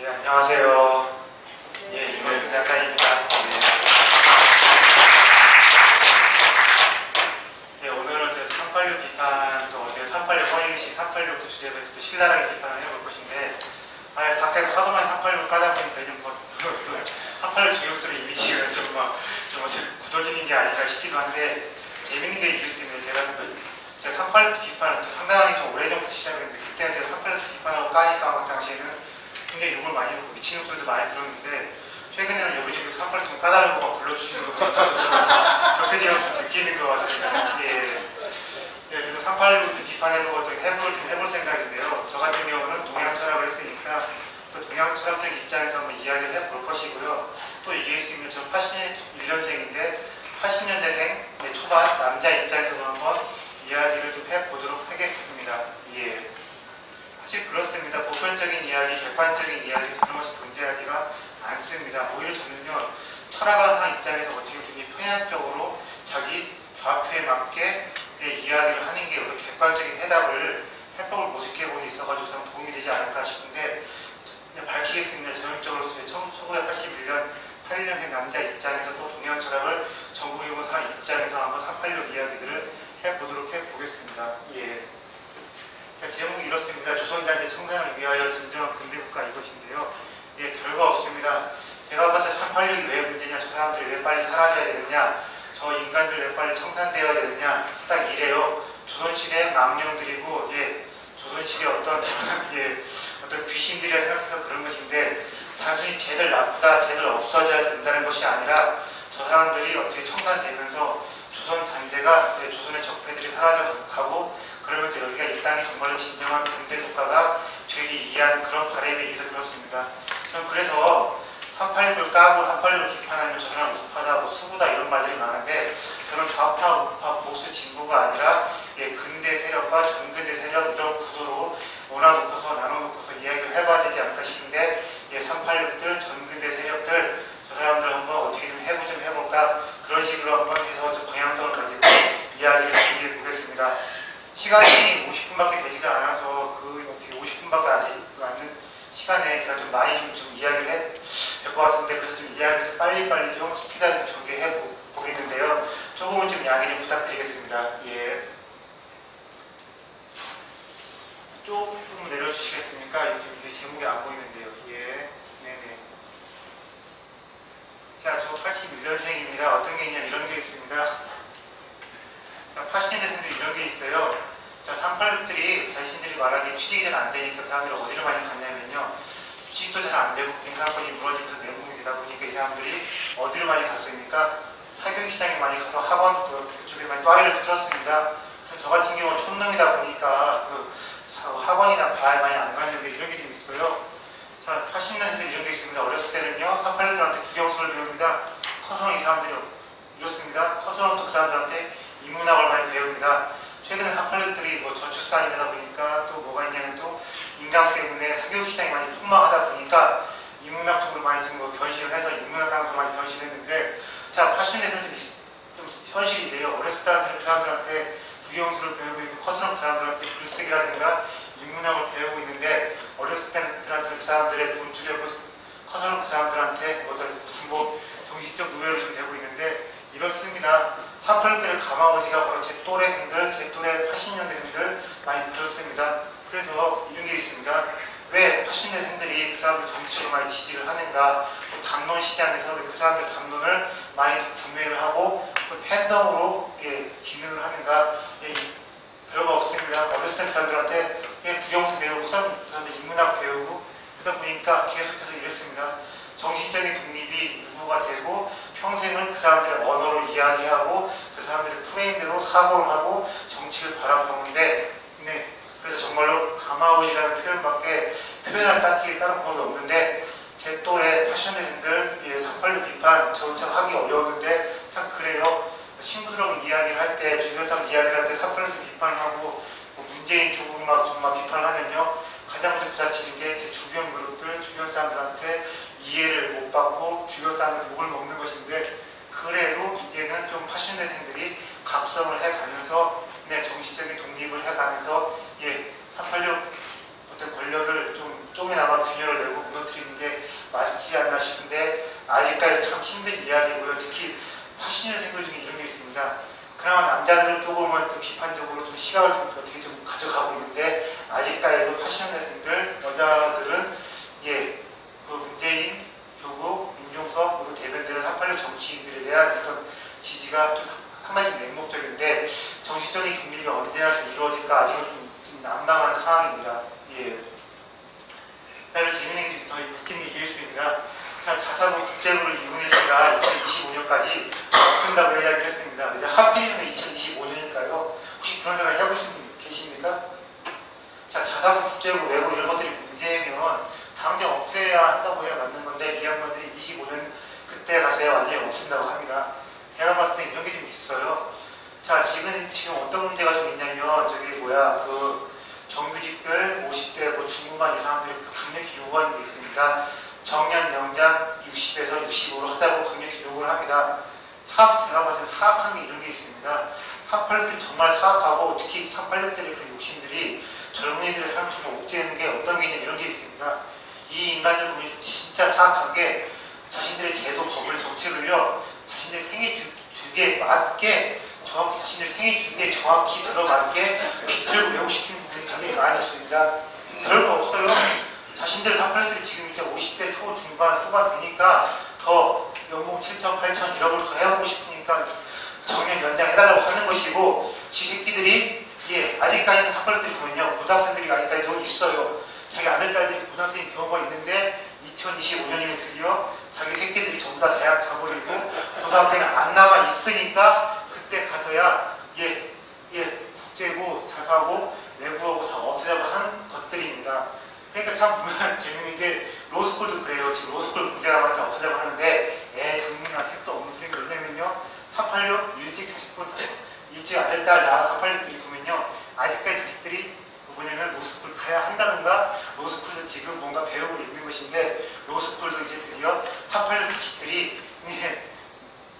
예, 안녕하세요. 예, 이문승 작가입니다. 예, 오늘은 제 386 비판, 또 어제 386 허위의식, 386도 주제에 대해서 또 신랄하게 비판을 해볼 것인데, 밖에서 하도 많이 386을 까다 보니까 이제 뭐, 386 저격수의 이미지가 좀 굳어지는 게 아닐까 싶기도 한데, 재밌는 게 있겠습니다. 제가 386 비판을 또 상당히 좀 오래전부터 시작했는데, 그때는 제가 386 비판하고 까니까 그 당시에는 굉장히 욕을 많이 듣고 미치는 소리도 많이 들었는데, 최근에는 여기저기서 386 좀 까달라고 막 불러주시는 거 보니까 격세지감을 좀 느끼는 것 같습니다. 예. 그래서 386을 비판해보고 해볼 생각인데요. 저 같은 경우는 동양 철학을 했으니까 또 동양 철학적 입장에서 한번 이야기를 해볼 것이고요. 또 이게 있으면 저 81년생인데 80년대생 초반 남자 입장에서도 한번 이야기를 좀 해보도록 하겠습니다. 예. 사실 그렇습니다. 보편적인 이야기, 객관적인 이야기 그런 것이 존재하지가 않습니다. 오히려 저는요, 철학하는 입장에서 어떻게 보면 편향적으로 자기 좌표에 맞게 이야기를 하는 게 오히려 객관적인 해법을 모색해 보니 있어가지고 참 도움이 되지 않을까 싶은데, 그냥 밝히겠습니다. 전형적으로 1981년 81년생 남자 입장에서 또 동양 철학을 전공해 온 사람 입장에서 한번 386 이야기들을 해보도록 해보겠습니다. 예. 제목이 이렇습니다. 조선자재 청산을 위하여 진정한 근대국가 이것인데요. 예, 별거 없습니다. 제가 봤을 때 386이 왜 문제냐, 저 사람들이 왜 빨리 사라져야 되느냐, 저 인간들 왜 빨리 청산되어야 되느냐, 딱 이래요. 조선시대 망령들이고, 조선시대 어떤 귀신들이라 생각해서 그런 것인데, 단순히 쟤들 나쁘다, 쟤들 없어져야 된다는 것이 아니라, 저 사람들이 어떻게 청산되면서 조선 잔재가, 조선의 적폐들이 사라져가고, 그러면서 여기가 이 땅이 정말로 진정한 근대 국가가 되기 위한 그런 바람에 의해서 그렇습니다. 저는 그래서 386을 까고 386을 비판하면 저 사람 우파다, 수구다 이런 말들이 많은데, 저는 좌파, 우파, 보수, 진보가 아니라 근대 세력과 전근대 세력 이런 구도로 나눠놓고서 이야기를 해봐야 되지 않을까 싶은데, 386들, 전근대 세력들, 저 사람들 한번 어떻게 좀 해볼까, 그런 식으로 한번 해서 좀 방향성을 가지고 이야기를 준비해 보겠습니다. 시간이 50분밖에 되지가 않아서 어떻게 50분밖에 안 되지 않는 시간에 제가 좀 많이 좀 이야기를 될 것 같은데, 그래서 좀 이야기를 좀 빨리 좀 스피드하게 좀 전개해 보겠는데요. 조금은 좀 양해 좀 부탁드리겠습니다. 예. 조금 내려주시겠습니까? 이게 제목이 안 보이는데요. 예. 네네. 자, 저 81년생입니다. 어떤 게 있냐면 이런 게 있습니다. 80년대생들이 이런 게 있어요. 자, 386들이 자신들이 말하기에 취직이 잘 안 되니까 그 사람들이 어디를 많이 갔냐면요. 취직도 잘 안 되고 공사건이 무너지면서 멘붕이 되다 보니까 이 사람들이 어디를 많이 갔습니까? 사교육시장에 많이 가서 학원 그쪽에 많이 또아리를 붙였습니다. 그래서 저 같은 경우는 촌놈이다 보니까 학원이나 과외 많이 안 갔는데 이런 게 좀 있어요. 자, 80년대생들이 이런 게 있습니다. 어렸을 때는요, 386들한테 국영수를 배웁니다. 커서는 이 사람들이 이렇습니다. 커서는 또 그 사람들한테 인문학을 많이 배웁니다. 최근에 386들이 저출산이 되다 보니까 또 뭐가 있냐면 또 인강 때문에 사교육시장이 많이 폭망하다 보니까 인문학 쪽으로 많이 좀 변신을 해서 인문학 강사로 많이 변신했는데, 자, 80년대생들이 좀 현실이 이래요. 어렸을 때한테는 그 사람들한테 국영수를 배우고 있고 커서는 그 사람들한테 글쓰기라든가 인문학을 배우고 있는데, 어렸을 때한테는 그 사람들의 돈 주려고 커서는 그 사람들한테 무슨 정신적 노예로 좀 되고 있는데, 이렇습니다. 386들을 감아오지가 바로 제 또래생들, 제 또래 80년대생들 많이 그렇습니다. 그래서 이런 게 있습니다. 왜 80년대생들이 그 사람들 정치로 많이 지지를 하는가, 또 담론 시장에서 왜 그 사람들 담론을 많이 구매를 하고 또 팬덤으로 기능을 하는가, 별거 없습니다. 어렸을 때 그 사람들한테 국영수 배우고 그 사람들 인문학 배우고 그러다 보니까 계속해서 이랬습니다. 정신적인 독립이 유무가 되고 평생을 그 사람들의 언어로 이야기하고 그 사람들의 프레임대로 사고를 하고 정치를 바라보는데, 그래서 정말로 가마우이라는 표현밖에 표현할 딱히 다른 것도 없는데, 제 또래 80년대생들 386 비판 저는 참 하기 어려웠는데 참 그래요. 친구들하고 이야기를 할 때, 주변 사람 이야기를 할 때 386 비판을 하고 문재인 쪽으로 정말 비판을 하면요, 가장 먼저 부딪히는 게 제 주변 그룹들, 주변 사람들한테 이해를 못 받고 주변 사람한테 욕을 먹는 것인데, 그래도 이제는 좀 80년대생들이 각성을 해가면서 정신적인 독립을 해가면서 386 어떤 권력을 좀이나마 균열을 내고 무너뜨리는 게 맞지 않나 싶은데 아직까지 참 힘든 이야기고요. 특히 80년생들 중에 이런 게 있습니다. 그나마 남자들은 조금은 또 비판적으로 좀 시각을 좀 어떻게 좀 가져가고 있는데 아직까지도 80년대생들 여자들은 그 문재인, 조국, 민종석 그리고 대변되는 386 정치인들에 대한 어떤 지지가 좀 상당히 맹목적인데 정치적인 동력이 언제나 좀 이루어질까 아직은 좀 난감한 상황입니다. 재미있는 게 더 웃기는 게 있습니다. 자, 자사고 국제부를 이훈혜 씨가 2025년까지 없앤다고 이야기를 했습니다. 이제 하필이면 2025년일까요? 혹시 그런 생각 해보신 분 계십니까? 자, 자사고 국제부 외고 이런 것들이 문제면 당장 없애야 한다고 해야 맞는 건데 이 양반들이 25년 그때 가서야 완전히 없앤다고 합니다. 제가 봤을 때 이런 게 좀 있어요. 자, 지금 어떤 문제가 좀 있냐면 정규직들 50대 중후반 이상들이 강력히 요구하는 게 있습니다. 정년 연장 60에서 65로 하자고 강력히 요구를 합니다. 제가 봤을 때 사악한 게 이런 게 있습니다. 386들이 정말 사악하고 특히 386들의 그런 욕심들이 젊은이들의 삶을 정말 옥죄는 게 어떤 게 있냐 이런 게 있습니다. 이 인간들 보면 진짜 사악한 게 자신들의 제도, 법을, 정책을요 자신들의 생애 주기에 맞게 정확히 자신들의 생애 주기에 정확히 들어맞게 비틀고 외우시키는 부분이 굉장히 많이 있습니다. 별거 없어요. 자신들 386들이 지금 이제 50대 초, 중반, 후반 되니까 더 연봉 7천, 8천 1억을 더 해보고 싶으니까 정년 연장해달라고 하는 것이고 지 새끼들이 아직까지는 386들이 보면요 고등학생들이 아직까지도 있어요. 자기 아들, 딸들이 고등학생인 경우가 있는데 2025년이면 드디어 자기 새끼들이 전부 다 대학 가버리고 고등학교는 안 남아 있으니까 그때 가서야 국제고, 자사고, 외부하고 다 없애자고 하는 것들입니다. 그러니까 참 보면 재밌는 게 로스쿨도 그래요. 지금 로스쿨 문제가 다 없애자고 하는데 당분간 택도 없는 소리가 왜냐면요 386 일찍 자식분 일찍 아들, 딸 낳은 386들이 보면요 아직까지 자식들이 뭐냐면 로스쿨 가야 한다든가 로스쿨에서 지금 뭔가 배우고 있는 것인데 로스쿨도 이제 드디어 386 자식들이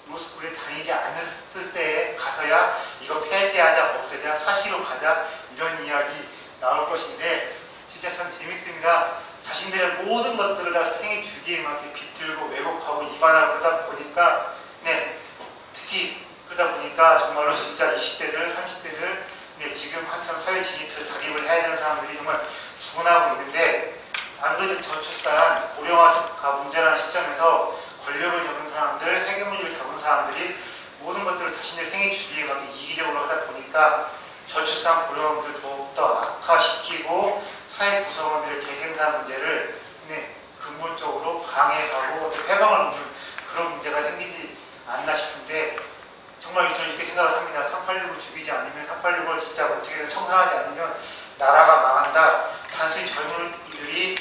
로스쿨에 다니지 않았을 때에 가서야 이거 폐지하자 없애자 사시로 가자 이런 이야기 나올 것인데 진짜 참 재밌습니다. 자신들의 모든 것들을 다 생애 주기에 막 이렇게 비틀고 왜곡하고 위반하고 그러다 보니까 특히 그러다 보니까 정말로 진짜 20대들 30대들 지금 한참 사회 진입해서 자립을 해야 되는 사람들이 정말 죽어나가고 있는데 안 그래도 저출산 고령화가 문제라는 시점에서 권력을 잡은 사람들, 해결문제를 잡은 사람들이 모든 것들을 자신의 생애 주기에 맞게 이기적으로 하다 보니까 저출산 고령화 문제를 더욱더 악화시키고 사회 구성원들의 재생산 문제를 근본적으로 방해하고 해방을 먹는 그런 문제가 생기지 않나 싶은데 정말 저는 이렇게 생각을 합니다. 386을 죽이지 않으면 386을 진짜 어떻게든 청산하지 않으면 나라가 망한다. 단순히 젊은이들이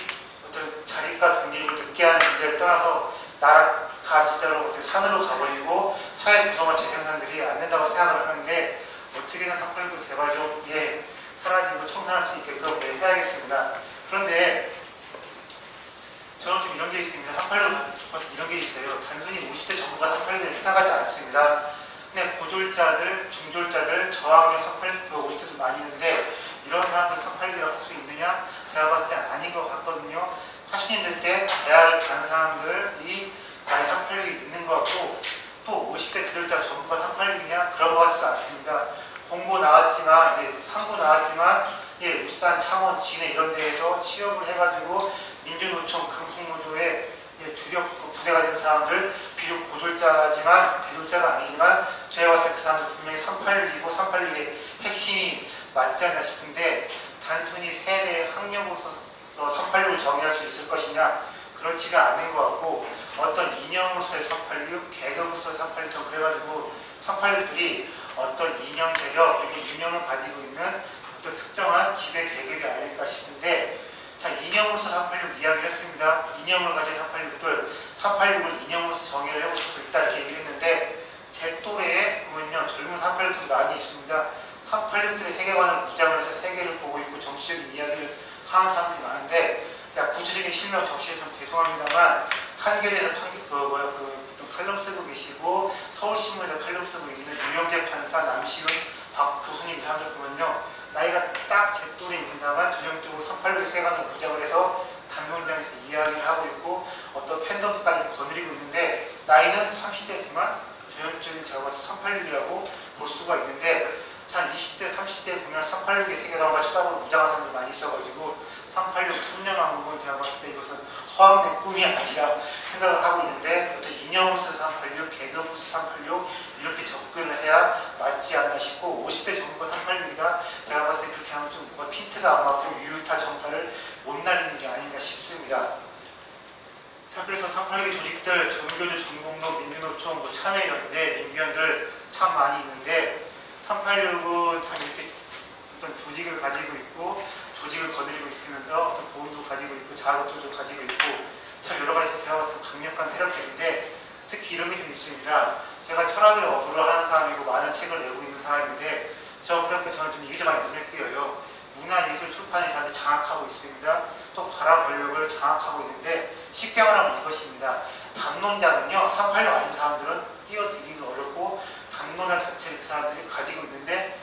어떤 자립과 독립을 늦게 하는 문제를 떠나서 나라가 진짜로 산으로 가버리고 사회 구성원 재생산들이 안 된다고 생각을 하는데 어떻게든 386도 제발 좀 사라지고 청산할 수 있게끔 해야겠습니다. 그런데 저는 좀 이런 게 있습니다. 386 이런 게 있어요. 단순히 50대 전부가 386을 생각하지 않습니다. 고졸자들, 중졸자들, 저학년 386, 50대도 많이 있는데 이런 사람들 386이라고 할 수 있느냐? 제가 봤을 때 아닌 것 같거든요. 80년대 때 대학을 간 사람들이 나이 386이 있는 것 같고 또 50대 저졸자 전부가 386이냐? 그런 것 같지도 않습니다. 공고 나왔지만, 상고 나왔지만 울산, 창원, 진해 이런 데에서 취업을 해가지고 민주노총 금속노조에 주력 부대가 된 사람들 비록 고졸자지만 대졸자가 아니지만 제가 봤을 때 그 사람들 분명히 386이고 386의 핵심이 맞지 않나 싶은데 단순히 세대의 학력으로서 386을 정의할 수 있을 것이냐 그렇지가 않은 것 같고 어떤 이념으로서의 386, 계급으로서의 386 그래가지고 386들이 어떤 이념 세력 그리고 이념을 가지고 있는 어떤 특정한 지배 계급이 아닐까 싶은데 자, 이념으로서 386 이야기를 했습니다. 이념을 가진 386들, 386을 이념으로서 정의를 해볼 수 있다 이렇게 얘기를 했는데 제 또래에 보면요 젊은 386들이 많이 있습니다. 386들의 세계관을 무장을 해서 세계를 보고 있고 정치적인 이야기를 하는 사람들이 많은데 구체적인 실명 적시에 좀 죄송합니다만 한겨레에서 칼럼 쓰고 계시고 서울신문에서 칼럼 쓰고 있는 유영재 판사, 남시은, 박 교수님 이 사람들 보면요 나이가 딱 제 또래 있는다만 전형적으로 386의 세계관을 무장을 해서 단명장에서 이야기를 하고 있고 어떤 팬덤까지 거느리고 있는데 나이는 30대지만 전형적인 제가 봐서 386이라고 볼 수가 있는데 참 20대, 30대 보면 386의 세계관과 쳐다보는 무장한 사람들이 많이 있어가지고 386 천년왕국은 제가 봤을 때 이것은 허황된 꿈이 아니라 생각을 하고 있는데 어떤 이념을 써서 386, 계급을 써서 386 이렇게 접근을 해야 맞지 않나 싶고 50대 정부가 386이라 제가 봤을 때 그렇게 하면 좀 뭔가 핀트가 안 맞고 유효타 정타를 못 날리는 게 아닌가 싶습니다. 자, 그래서 386의 조직들, 전교조, 전공동, 민주노총, 참여연대, 민주연들 참 많이 있는데 386은 참 이렇게 어떤 조직을 가지고 있고 조직을 거느리고 있으면서 어떤 돈도 가지고 있고 자금줄도 가지고 있고 참 여러 가지 제가 봤을 때 강력한 세력들인데 특히 이런 게 좀 있습니다. 제가 철학을 업으로 하는 사람이고 많은 책을 내고 있는 사람인데 그렇게 저는 좀 이게 좀 많이 눈에 띄어요. 문화예술 출판이 저한테 장악하고 있습니다. 또 발화 권력을 장악하고 있는데 쉽게 말하면 이것입니다. 담론자는요, 386 아닌 사람들은 뛰어들기가 어렵고 담론자 자체를 그 사람들이 가지고 있는데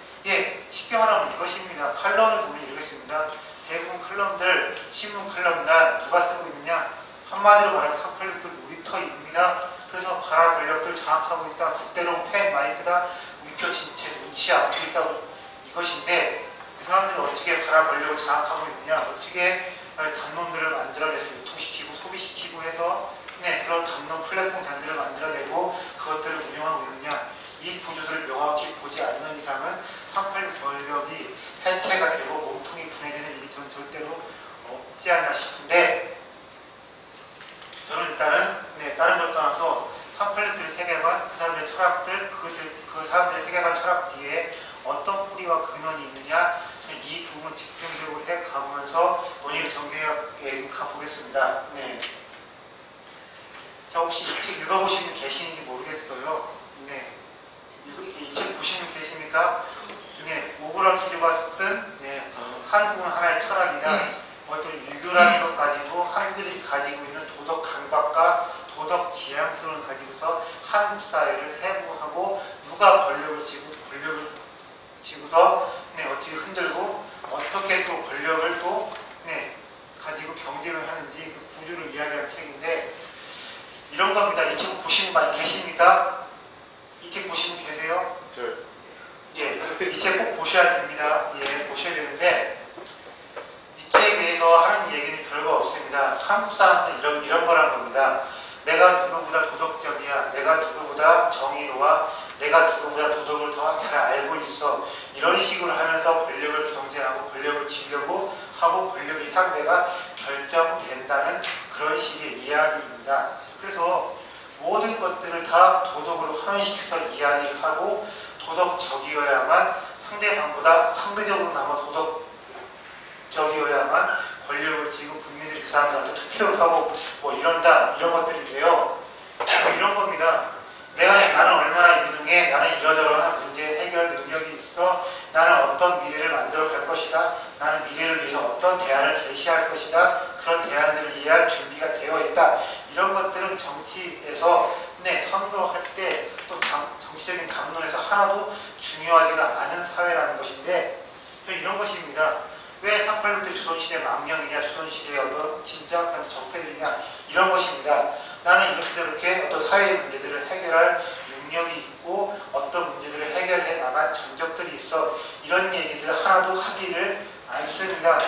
쉽게 말하면 이것입니다. 칼럼을 보면 이러겠습니다. 대부분 칼럼들, 신문 칼럼단 누가 쓰고 있느냐? 한마디로 말하면 386들 놀이터입니다. 그래서 발화 권력들 장악하고 있다. 국대롱 펜 마이크다. 움켜쥔 채 놓지 않고 있다고 이것인데 그 사람들은 어떻게 발화 권력을 장악하고 있느냐? 어떻게 담론들을 만들어내서 유통시키고 소비시키고 해서 그런 담론 플랫폼 잔들을 만들어내고 그것들을 운영하고 있느냐? 이 구조들을 명확히 보지 않는 이상은 386 권력이 해체가 되고 몸통이 분해되는 일이 저는 절대로 없지 않나 싶은데 저는 일단은 다른 것 떠나서 386들의 세계관, 그 사람들의 철학들, 그 사람들의 세계관 철학 뒤에 어떤 뿌리와 근원이 있느냐 이 부분을 집중적으로 가보면서 논의를 전개해 가보겠습니다. 자, 혹시 이 책 읽어보신 분 계시는지 모르겠어요. 이 책 보신 분 계십니까? 오그라 키류가 쓴 한국은 하나의 철학이다. 어떤 유교라는 것 가지고 한국들이 가지고 있는 도덕 강박과 도덕 지향성을 가지고서 한국 사회를 해부하고 누가 권력을 쥐고서 어떻게 흔들고 어떻게 또 권력을 또 가지고 경쟁을 하는지 그 구조를 이야기하는 책인데 이런 겁니다. 이 책 보시는 분 많이 계십니까? 이 책 보시는 분 계세요? 이 책 꼭 보셔야 됩니다. 보셔야 되는데 이 책에서 하는 얘기는 별거 없습니다. 한국 사람들은 이런 거란 겁니다. 내가 누구보다 도덕적이야. 내가 누구보다 정의로워. 내가 누구보다 도덕을 더 잘 알고 있어. 이런 식으로 하면서 권력을 경쟁하고 권력을 지려고 하고 권력의 향배가 결정된다는 그런 식의 이야기입니다. 그래서 모든 것들을 다 도덕으로 환원시켜서 이야기를 하고 도덕적이어야만 상대방보다 상대적으로나마 도덕적이어야만 권력을 쥐고 국민들이 그 사람들한테 투표를 하고 이런다 이런 것들인데요. 이런 겁니다. 나는 얼마나 유능해, 나는 이러저러한 문제 해결 능력이 있어, 나는 어떤 미래를 만들어 갈 것이다, 나는 미래를 위해서 어떤 대안을 제시할 것이다, 그런 대안들을 이해할 준비가 되어 있다. 이런 것들은 정치에서 선거할 때 또 정치적인 담론에서 하나도 중요하지가 않은 사회라는 것인데 이런 것입니다. 왜 386 때 조선시대 망령이냐, 조선시대의 어떤 진정한 적폐들이냐 이런 것입니다. 나는 이렇게 저렇게 어떤 사회의 문제들을 해결할 능력이 있고 어떤 문제들을 해결해 나간 전적들이 있어 이런 얘기들을 하나도 하지를 않습니다.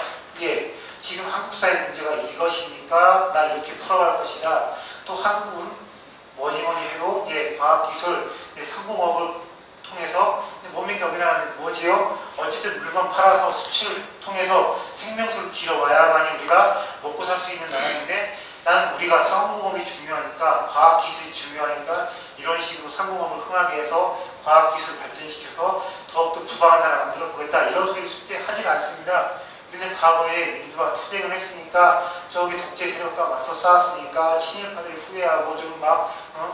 지금 한국 사회 문제가 이것이니까 나 이렇게 풀어갈 것이다. 또 한국은 뭐니 해도 과학기술, 상공업을 통해서 뭡니까 우리나라는 뭐지요? 어쨌든 물건 팔아서 수출 통해서 생명수를 길어와야만이 우리가 먹고 살 수 있는 나라인데 난 우리가 상공업이 중요하니까 과학기술이 중요하니까 이런 식으로 상공업을 흥하게 해서 과학기술 발전시켜서 더욱더 부강한 나라 만들어 보겠다 이런 소리 숙제 하지 않습니다. 우리는 과거에 민주화 투쟁을 했으니까 저기 독재 세력과 맞서 싸웠으니까 친일파들이 후회하고 좀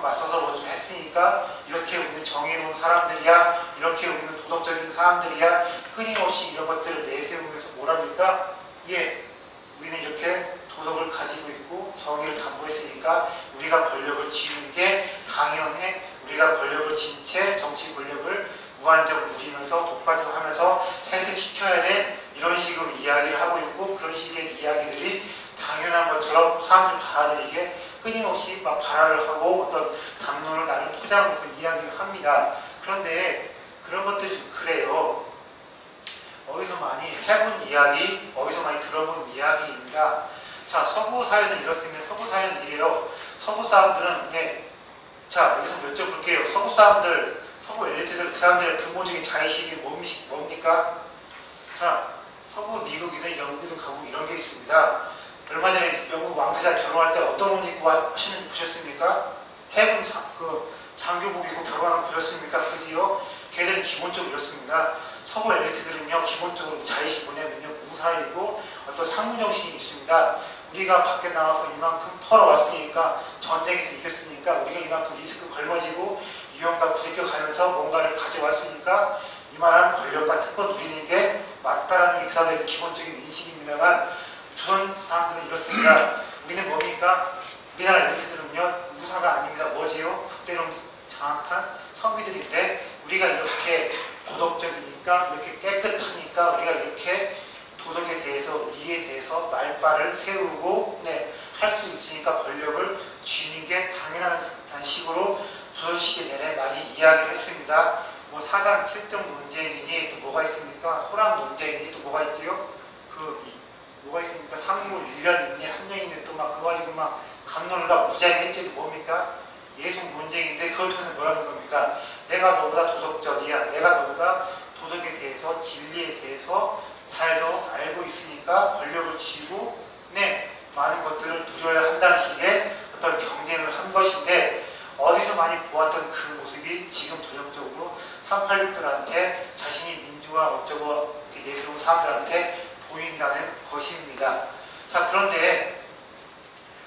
맞서서 좀 했으니까 이렇게 우리는 정의로운 사람들이야, 이렇게 우리는 도덕적인 사람들이야 끊임없이 이런 것들을 내세우면서 뭐랍니까? 우리는 이렇게 도덕을 가지고 있고 정의를 담보했으니까 우리가 권력을 쥐는 게 당연해. 우리가 권력을 쥔 채 정치 권력을 무한정 누리면서 독과점하면서 세습시켜야 돼. 이런 식으로 이야기를 하고 있고 그런 식의 이야기들이 당연한 것처럼 사람들이 받아들이게 끊임없이 막 발화를 하고 어떤 담론을 나름 포장해서 이야기를 합니다. 그런데 그런 것들이 좀 그래요. 어디서 많이 해본 이야기, 어디서 많이 들어본 이야기입니다. 자, 서구 사회는 이렇습니다. 서구 사회는 이래요. 서구 사람들은 자, 여기서 여쭤볼게요. 서구 사람들, 서구 엘리트들, 그 사람들의 근본적인 자의식이 뭡니까? 자, 서구 미국이든 영국이든 가보면 이런 게 있습니다. 얼마 전에 영국 왕세자 결혼할 때 어떤 옷 입고 하시는지 보셨습니까? 해군 장교복 입고 결혼하는 거 보셨습니까? 그지요? 걔들은 기본적으로 이렇습니다. 서구 엘리트들은요, 기본적으로 자의식이 뭐냐면요, 무사이고 어떤 상무정신이 있습니다. 우리가 밖에 나와서 이만큼 털어왔으니까, 전쟁에서 이겼으니까, 우리가 이만큼 리스크 걸머지고 위험과 부딪혀가면서 뭔가를 가져왔으니까 이만한 권력과 특권 누리는 게 맞다라는 게 그 사람들의 기본적인 인식입니다만, 조선 사람들은 이렇습니다. 우리는 뭡니까? 우리나라 엘리트들은요, 무사가 아닙니다. 뭐지요? 국대로는 장악한 선비들인데, 우리가 이렇게 도덕적이니까, 이렇게 깨끗하니까, 우리가 이렇게 도덕에 대해서, 리에 대해서 말발을 세우고, 할 수 있으니까 권력을 쥐는 게 당연한 식으로 조선시대 내내 많이 이야기를 했습니다. 뭐 사당 칠정 논쟁이니 또 뭐가 있습니까? 호랑 논쟁이니 또 뭐가 있지요? 뭐가 있습니까? 상무 1년 있니 한 년 있니 또 막 그거 가지고 막 감론을가 무장했지 뭐입니까? 예술 논쟁인데 그걸 통해서 뭐라는 겁니까? 내가 너보다 도덕적이야. 내가 너보다 도덕에 대해서 진리에 대해서 잘 더 알고 있으니까 권력을 쥐고 많은 것들을 누려야 한다는 식의 어떤 경쟁을 한 것인데, 어디서 많이 보았던 그 모습이 지금 전형적으로 386들한테 자신이 민주화 어쩌고 이렇게 내세운 사람들한테 보인다는 것입니다. 자, 그런데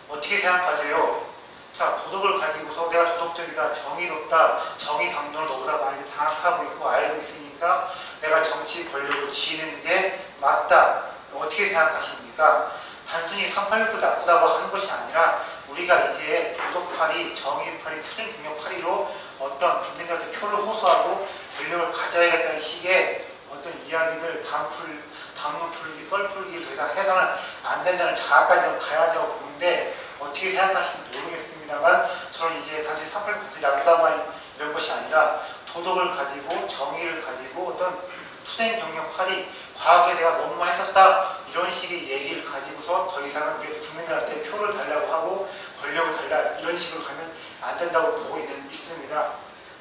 어떻게 생각하세요? 자, 도덕을 가지고서 내가 도덕적이다, 정의롭다, 정의 당론을 너보다 많이 장악하고 있고 알고 있으니까 내가 정치 권력을 쥐는 게 맞다. 어떻게 생각하십니까? 단순히 386도 나쁘다고 하는 것이 아니라 우리가 이제 도덕파리, 정의파리, 투쟁경력파리로 어떤 국민들한테 표를 호소하고 권력을 가져야겠다는 식의 어떤 이야기들, 담론 풀기, 썰 풀기 더 이상 해서는 안 된다는 자아까지 가야 한다고 보는데, 어떻게 생각하시는지 모르겠습니다만, 저는 이제 단순히 386도 나쁘다고 하는 이런 것이 아니라 도덕을 가지고 정의를 가지고 어떤 투쟁 경력 파리, 과거에 내가 뭐뭐 했었다 이런 식의 얘기를 가지고서 더 이상은 우리 국민들한테 표를 달라고 하고 권력을 달라 이런 식으로 가면 안 된다고 보고 있습니다.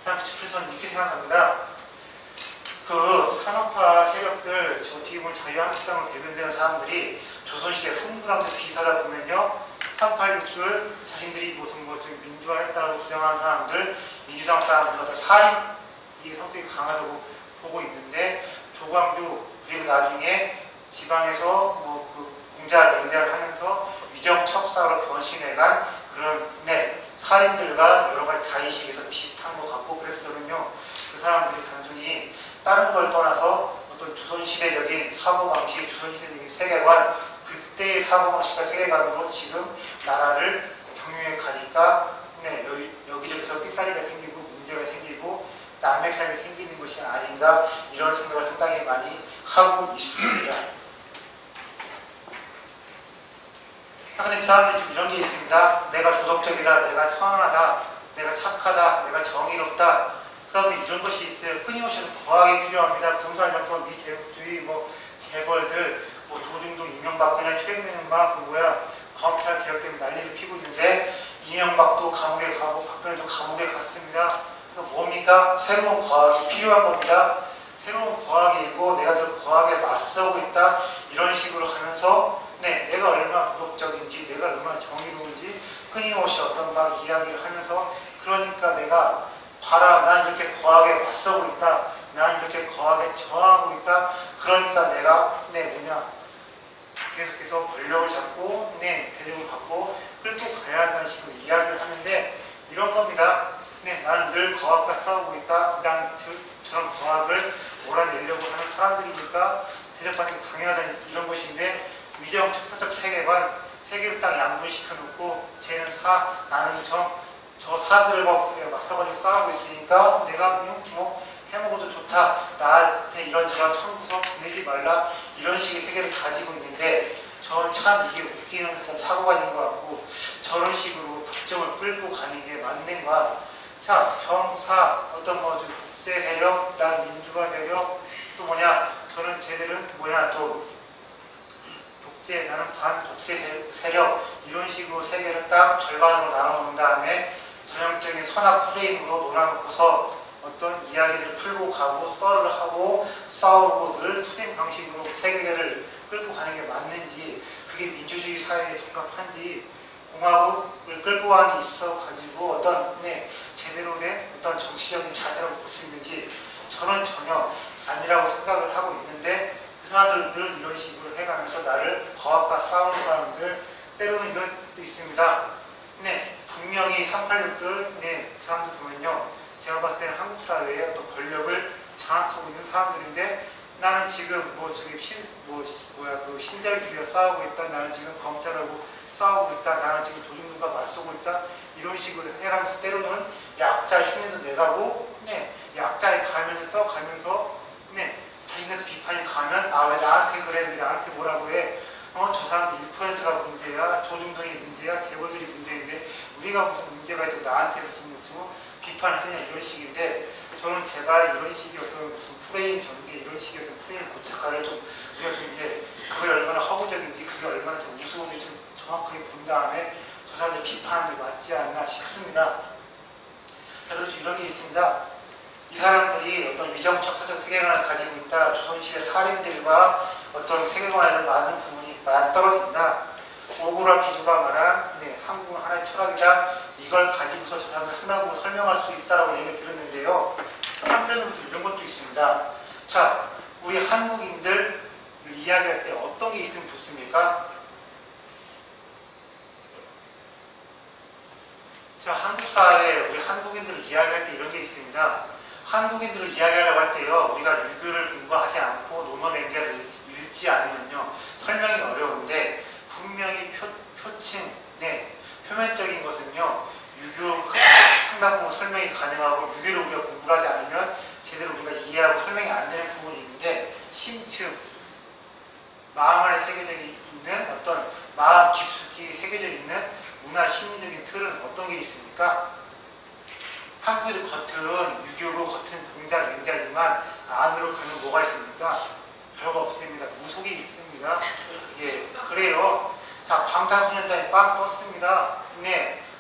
그래서 저는 이렇게 생각합니다. 그 산업화 세력들, 어떻게 보면 자유한국당으로 대변되는 사람들이 조선시대 훈구랑 비슷하다 보면요, 386을 자신들이 무슨 좀 민주화했다고 주장하는 사람들, 민주당 사람들, 어떤 살인이 성격이 강하다고 보고 있는데, 조광조 그리고 나중에 지방에서 공작, 맹자를 하면서 위정 척사로 변신해간 그런 살인들과 여러 가지 자의식에서 비슷한 것 같고, 그래서 저는요, 그 사람들이 단순히 다른 걸 떠나서 어떤 조선시대적인 사고방식, 조선시대적인 세계관, 그때의 사고방식과 세계관으로 지금 나라를 경영해 가니까 여기저기서 삑사리가 생기고 문제가 생기고 난맥상이 생기는 것이 아닌가, 이런 생각을 상당히 많이 하고 있습니다. 근데 그 사람들이 좀 이런 게 있습니다. 내가 도덕적이다, 내가 선하다, 내가 착하다, 내가 정의롭다. 그 다음에 이런 것이 있어요. 끊임없이 거학이 필요합니다. 군사정권, 미제국주의, 재벌들, 조중동, 이명박근혜, 최근에는 검찰 개혁 때문에 난리를 피고 있는데, 이명박도 감옥에 가고 박근혜도 감옥에 갔습니다. 뭡니까? 새로운 과학이 필요한 겁니다. 새로운 과학이 있고 내가 그 과학에 맞서고 있다, 이런 식으로 하면서 내가 얼마나 도덕적인지, 내가 얼마나 정의로운지 끊임없이 어떤 이야기를 하면서, 그러니까 내가 봐라, 난 이렇게 과학에 맞서고 있다, 난 이렇게 과학에 저항하고 있다, 그러니까 내가 계속해서 권력을 잡고 대접을 받고 끌고 가야 한다는 식으로 이야기를 하는데, 이런 겁니다. 나는 늘 과학과 싸우고 있다, 난 저런 과학을 몰아내려고 하는 사람들이니까 대접받는 게 당연하다는 이런 것인데, 위정 척사적 세계관, 세계를 딱 양분시켜놓고 쟤는 나는 저 사들과 내가 맞서가지고 싸우고 있으니까 내가 해먹어도 좋다, 나한테 이런저런 청구서 보내지 말라, 이런 식의 세계를 가지고 있는데, 저 참 이게 웃기는 듯한 사고가 있는 것 같고 저런 식으로 국정을 끌고 가는 게 맞는가? 자, 정사, 어떤 뭐 독재 세력, 난 민주화 세력, 또 뭐냐, 저는 쟤들은 뭐냐, 또 독재, 나는 반독재 세력, 이런 식으로 세계를 딱 절반으로 나눠놓은 다음에 전형적인 선악 프레임으로 놀아놓고서 어떤 이야기들을 풀고 가고 썰을 하고 싸우고 늘 투쟁 방식으로 세계를 끌고 가는 게 맞는지, 그게 민주주의 사회에 적합한지, 공화국을 끌고 가는 데 있어 가지고 어떤 제대로 된 어떤 정치적인 자세를 볼 수 있는지 저는 전혀 아니라고 생각을 하고 있는데, 그 사람들을 이런 식으로 해가면서 나를 과학과 싸우는 사람들, 때로는 이런 것도 있습니다. 분명히 386들, 그 사람들 보면요, 제가 봤을 때는 한국 사회의 어떤 권력을 장악하고 있는 사람들인데, 나는 지금 뭐 저기 그 신자유주의와 싸우고 있다, 나는 지금 검찰하고 싸우고 있다, 나는 지금 조중동과 맞서고 있다, 이런 식으로 해가면서 때로는 약자 흉내도 내가고, 약자의 가면을 써가면서, 자신한테 비판이 가면, 아, 왜 나한테 그래, 왜 나한테 뭐라고 해, 저 사람들 1%가 문제야, 조중동이 문제야, 재벌들이 문제인데 우리가 무슨 문제가 있다고 나한테 무슨 비판을 하냐, 이런 식인데, 저는 제발 이런 식의 어떤 무슨 프레임 전개, 이런 식의 어떤 프레임 고착화를 좀 우리가 좀 그게 얼마나 허구적인지, 그게 얼마나 좀 우스운지 좀 정확하게 본 다음에 저 사람들 비판하는 게 맞지 않나 싶습니다. 자, 그리고 좀 이런 게 있습니다. 이 사람들이 어떤 위정적 사적 세계관을 가지고 있다, 조선시대 살인들과 어떤 세계관에서 많은 부분이 맞떨어진다, 오구라 기조가 말한 한국은 하나의 철학이다, 이걸 가지고서 저 사람들 한다고 설명할 수 있다라고 얘기를 들었는데요. 한편으로 이런 것도 있습니다. 자, 우리 한국인들 이야기할 때 어떤 게 있으면 좋습니까? 자, 한국 사회에 우리 한국인들을 이야기할 때 이런 게 있습니다. 한국인들을 이야기하려고 할 때요, 우리가 유교를 공부하지 않고 논어맹자를 읽지 않으면요, 설명이 어려운데, 분명히 표층, 표면적인 것은요, 유교 상당 부분 설명이 가능하고, 유교를 우리가 공부를 하지 않으면 제대로 우리가 이해하고 설명이 안 되는 부분이 있는데, 심층, 마음 안에 새겨져 있는 어떤 마음 깊숙이 새겨져 있는 문화 심리적인 틀은 어떤 게 있습니까? 한국의 겉은 유교고 겉은 공자 맹자지만 안으로 가면 뭐가 있습니까? 별거 없습니다. 무속이 있습니다. 그래요. 자, 방탄소년단이 빵 떴습니다.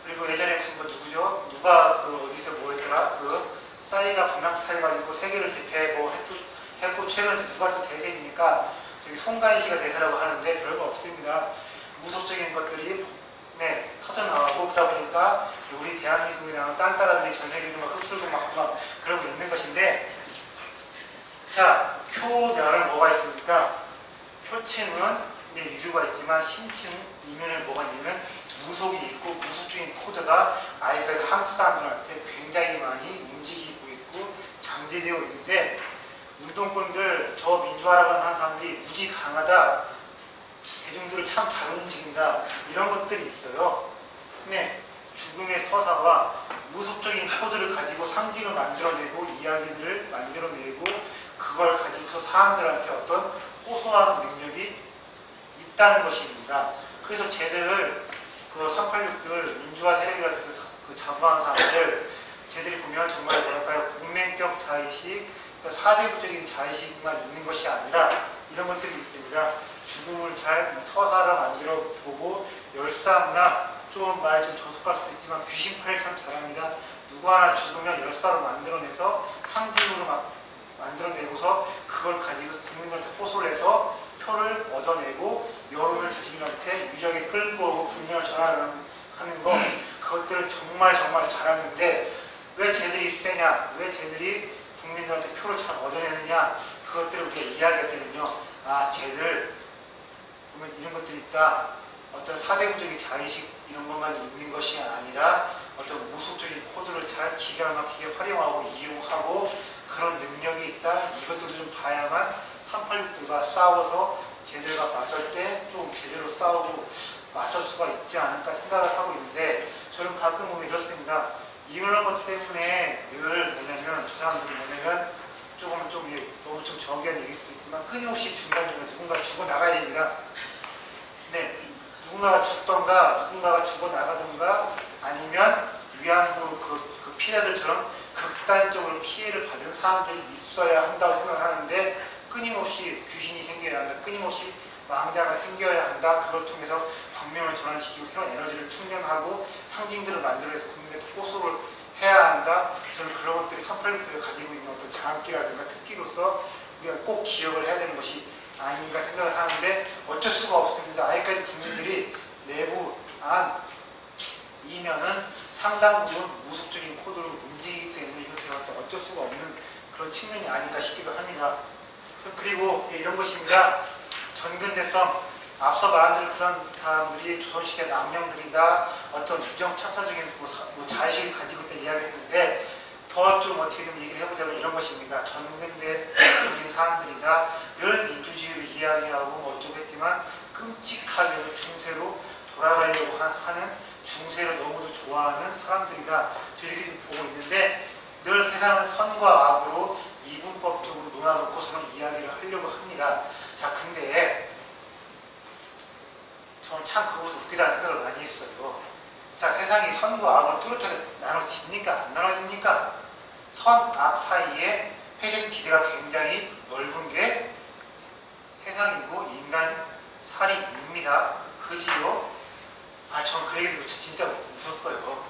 그리고 예전에 무슨 누구죠? 누가 어디서 뭐였더라? 싸이가 방랑투 차려가지고 세계를 해고 최근에 누가 또 대세입니까? 저기 송가인 씨가 대세라고 하는데 별거 없습니다. 무속적인 것들이 터져나오고, 그러다 보니까 우리 대한민국이랑 딴 나라들이 전 세계로 막 흡수고 막 그러고 있는 것인데, 자, 표면은 뭐가 있습니까? 표층은 유교가 있지만 심층 이면에 뭐가 있냐면 무속이 있고, 무속적인 코드가 아직까지 한국 사람들한테 굉장히 많이 움직이고 있고 장제되어 있는데, 운동권들 저 민주화라고 하는 사람들이 무지 강하다, 대중들을 참 잘 움직인다, 이런 것들이 있어요. 죽음의 서사와 무속적인 코드를 가지고 상징을 만들어내고 이야기를 만들어내고, 그걸 가지고서 사람들한테 어떤 호소하는 능력이 있다는 것입니다. 그래서 쟤들 386들 민주화 세력이 같은 자부하는 사람들, 쟤들이 보면 정말 뭐랄까요, 공맹적 자의식, 또 사대부적인 자의식만 있는 것이 아니라 이런 것들이 있습니다. 죽음을 잘 서사를 만들어 보고, 열사문화, 말 좀 저속할 수도 있지만 귀신팔이 참 잘합니다. 누구 하나 죽으면 열사로 만들어내서 상징으로 만들어내고서 그걸 가지고 국민들한테 호소를 해서 표를 얻어내고 여론을 자신한테 유적에 끌고 오고 국민을 전환하는 거, 그것들을 정말 잘하는데 왜 쟤들이 세냐, 왜 쟤들이 국민들한테 표를 잘 얻어내느냐, 그것들을 우리가 이야기할 때는요, 아, 쟤들 보면 이런 것들이 있다, 어떤 사대부적인 자의식 이런 것만 있는 것이 아니라 어떤 무속적인 코드를 잘 기가 막히게 활용하고 이용하고 그런 능력이 있다, 이것들도 좀 봐야만 386들과 싸워서 쟤들과 맞설 때 좀 제대로 싸우고 맞설 수가 있지 않을까 생각을 하고 있는데, 저는 가끔 보면 이렇습니다. 이런 것 때문에 늘 뭐냐면, 저 사람들이 뭐냐면 너무 좀 저기한 얘기일 수도 있지만 끊임없이 중간중간 누군가 죽어 나가야 됩니다. 누군가가 죽던가 누군가가 죽어나가던가 아니면 위안부 그 피해자들처럼 극단적으로 피해를 받은 사람들이 있어야 한다고 생각을 하는데 끊임없이 귀신이 생겨야 한다. 끊임없이 왕자가 생겨야 한다. 그걸 통해서 분명을 전환시키고 새로운 에너지를 충전하고 상징들을 만들어서 국민에 호소를 해야 한다. 저는 그런 것들이 386들이 가지고 있는 어떤 장기라든가 특기로서 우리가 꼭 기억을 해야 되는 것이 아닌가 생각을 하는데 어쩔 수가 없습니다. 아직까지 국민들이 내부 안이면은 상당 부분 무속적인 코드로 움직이기 때문에 이것을 어쩔 수가 없는 그런 측면이 아닌가 싶기도 합니다. 그리고 이런 것입니다. 전근대성 앞서 말한 그런 사람들이 조선시대 남령들이다 어떤 부정착사적인 자식을 가지고 있다 이야기를 했는데 더 좀 어떻게 좀 얘기를 해보자면 이런 것입니다. 전근대적인 사람들이다 늘 민주주의를 이야기하고 어쩌고 했지만 끔찍하게도 중세로 돌아가려고 하는 중세를 너무도 좋아하는 사람들이다. 저 이렇게 좀 보고 있는데 늘 세상을 선과 악으로 이분법적으로 논아놓고서는 이야기를 하려고 합니다. 자, 근데 저는 참 그것을 웃기다는 생각을 많이 했어요. 자, 세상이 선과 악으로 뚜렷하게 나눠집니까? 안 나눠집니까? 선, 악 사이에 회색 지대가 굉장히 넓은 게 세상이고 인간 살인입니다. 그지요? 저는 그 얘기 듣고 진짜 웃었어요.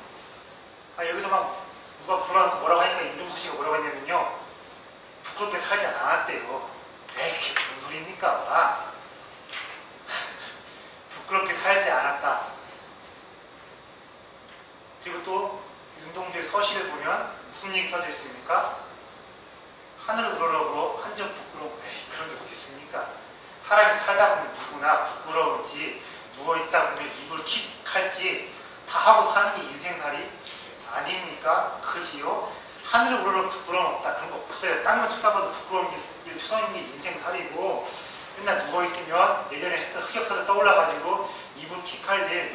여기서 막 누가 불러놓고 뭐라고 하니까 임종수 씨가 뭐라고 했냐면요. 부끄럽게 살지 않았대요. 에이, 그게 무슨 소리입니까? 부끄럽게 살지 않았다. 그리고 또 윤동주의 서시를 보면 무슨 얘기 써져 있습니까? 하늘을 우러러보고 한점 부끄러워. 에이, 그런 게 어디 있습니까? 사람이 살다 보면 누구나 부끄러운지 누워있다 보면 입을 킥할지 다 하고 사는 게 인생살이 아닙니까? 그지요? 하늘을 우러러 부끄러움 없다. 그런 거 없어요. 땅만 쳐다봐도 부끄러운 게 투성인 게 인생살이고 맨날 누워있으면 예전에 했던 흑역사를 떠올라가지고 입을 킥할 일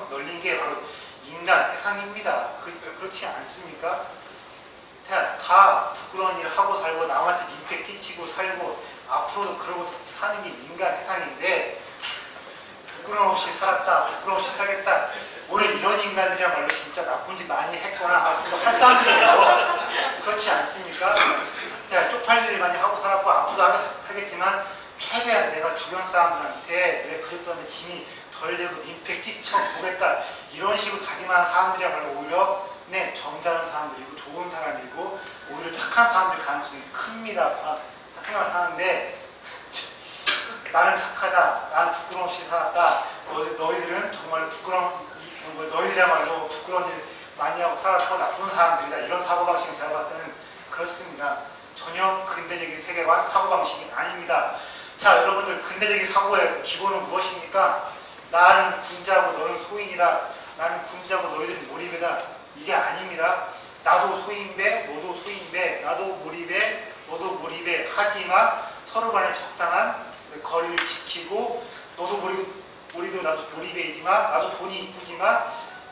널린 게 바로 인간 세상입니다. 그렇지 않습니까? 다 부끄러운 일 하고 살고 남한테 민폐 끼치고 살고 앞으로도 그러고 사는 게 인간 세상인데 부끄러움 없이 살았다, 부끄러움 없이 살겠다. 오히려 이런 인간들이야말로 진짜 나쁜 짓 많이 했거나 앞으로 할 사람들이에요. 그렇지 않습니까? 쪽팔릴 일 많이 하고 살았고 앞으로도 하겠지만 최대한 내가 주변 사람들한테 내 그릇들한테 짐이 덜 되고 민폐 끼쳐 보겠다. 이런 식으로 다짐하는 사람들이야말로 오히려 점잖은 사람들이고 좋은 사람이고 오히려 착한 사람들 가능성이 큽니다. 생각을 하는데 나는 착하다, 나는 부끄러움 없이 살았다. 너희들은 정말 너희들이야말로 부끄러운 일 많이 하고 살았고 나쁜 사람들이다. 이런 사고방식은 제가 봤을 때는 그렇습니다. 전혀 근대적인 세계관, 사고방식이 아닙니다. 자, 여러분들 근대적인 사고의 기본은 무엇입니까? 나는 군자고 너는 소인이다. 나는 군자고 너희들은 몰입이다. 이게 아닙니다. 나도 소인배, 너도 소인배, 나도 몰입배, 너도 몰입배. 하지만 서로 간에 적당한 거리를 지키고 너도 몰입배, 나도 몰입배이지만 나도 돈이 이쁘지만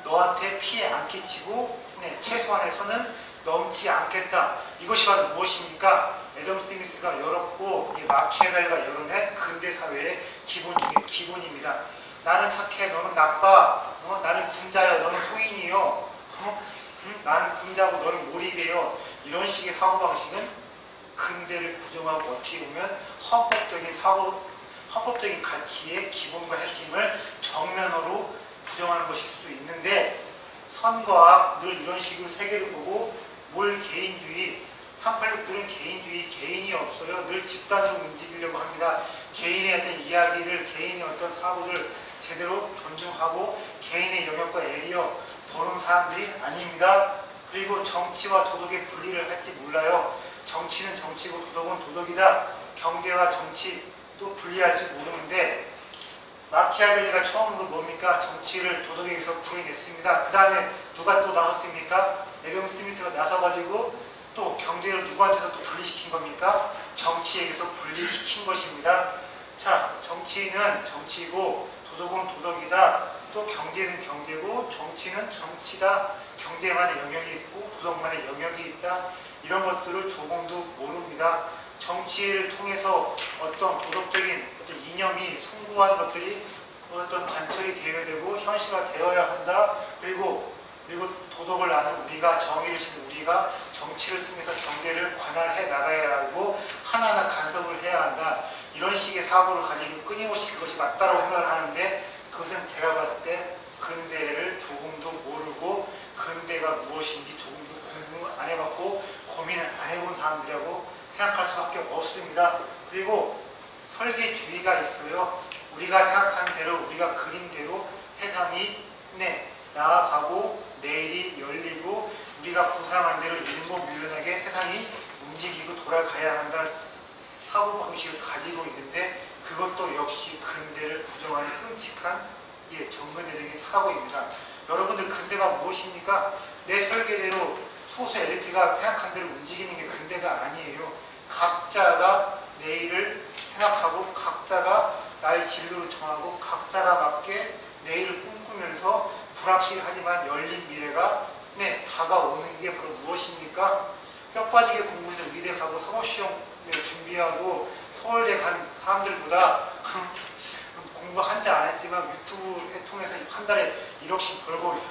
너한테 피해 안 끼치고 최소한의 선은 넘지 않겠다. 이것이 바로 무엇입니까? 애덤 스미스가 열었고 마키아벨리가 열어낸 근대 사회의 기본 중에 기본입니다. 나는 착해, 너는 나빠. 나는 군자여, 너는 소인이요. 나는 군자고 너는 몰입이에요. 이런 식의 사고방식은 근대를 부정하고 어떻게 보면 헌법적인 가치의 기본과 핵심을 정면으로 부정하는 것일 수도 있는데 선과 악 늘 이런 식으로 세계를 보고 뭘 개인주의 386들은 개인주의, 개인이 없어요. 늘 집단으로 움직이려고 합니다. 개인의 어떤 이야기를, 개인의 어떤 사고를 제대로 존중하고 개인의 영역과 에리어 보는 사람들이 아닙니다. 그리고 정치와 도덕의 분리를 할지 몰라요. 정치는 정치고 도덕은 도덕이다. 경제와 정치도 분리할지 모르는데 마키아벨리가 처음으로 뭡니까? 정치를 도덕에서 구해냈습니다. 그 다음에 누가 또 나섰습니까? 애덤 스미스가 나서가지고 또 경제를 누구한테서 또 분리시킨 겁니까? 정치에게서 분리시킨 것입니다. 자, 정치는 정치고 도덕은 도덕이다. 또 경제는 경제고 정치는 정치다. 경제만의 영역이 있고 도덕만의 영역이 있다. 이런 것들을 조금도 모릅니다. 정치를 통해서 어떤 도덕적인 어떤 이념이 숭고한 것들이 어떤 관철이 되어야 되고 현실화되어야 한다. 그리고 도덕을 아는 우리가, 정의를 지는 우리가 정치를 통해서 경제를 관할해 나가야 하고 하나하나 간섭을 해야 한다. 이런 식의 사고를 가지고 끊임없이 그것이 맞다고 생각을 하는데, 그것은 제가 봤을 때 근대를 조금도 모르고 근대가 무엇인지 조금도 공부 안 해봤고 고민을 안 해본 사람들이라고 생각할 수밖에 없습니다. 그리고 설계주의가 있어요. 우리가 생각하는 대로, 우리가 그린 대로 세상이 나아가고 내일이 열리고 우리가 구상한 대로 일목요연하게 세상이 움직이고 돌아가야 한다는 사고방식을 가지고 있는데, 그것도 역시 근대를 부정하는 끔찍한 정근대적인 사고입니다. 여러분들, 근대가 무엇입니까? 내 설계대로 소수 엘리트가 생각한 대로 움직이는 게 근대가 아니에요. 각자가 내일을 생각하고 각자가 나의 진로를 정하고 각자가 맞게 내일을 꿈꾸면서 불확실하지만 열린 미래가 다가오는 게 바로 무엇입니까? 뼈 빠지게 공부해서 의대 가고 사법시험 준비하고 서울대 간 사람들보다 공부 한자 안 했지만 유튜브에 통해서 한 달에 1억씩 벌고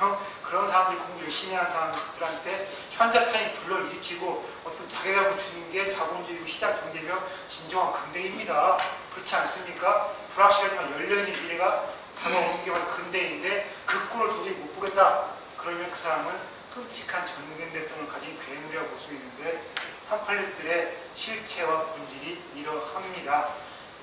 그런 사람들이 공부 열심히 하는 사람들한테 현자타임 불러일으키고 어떤 자괴감을 주는 게 자본주의 시장 경제며 진정한 근대입니다. 그렇지 않습니까? 불확실하지만 열려있는 미래가 다가오는 게 바로 근대인데, 그 꼴을 도저히 못 보겠다. 그러면 그 사람은 끔찍한 전근대성을 가진 괴물이라고 볼 수 있는데, 386들의 실체와 본질이 이러합니다.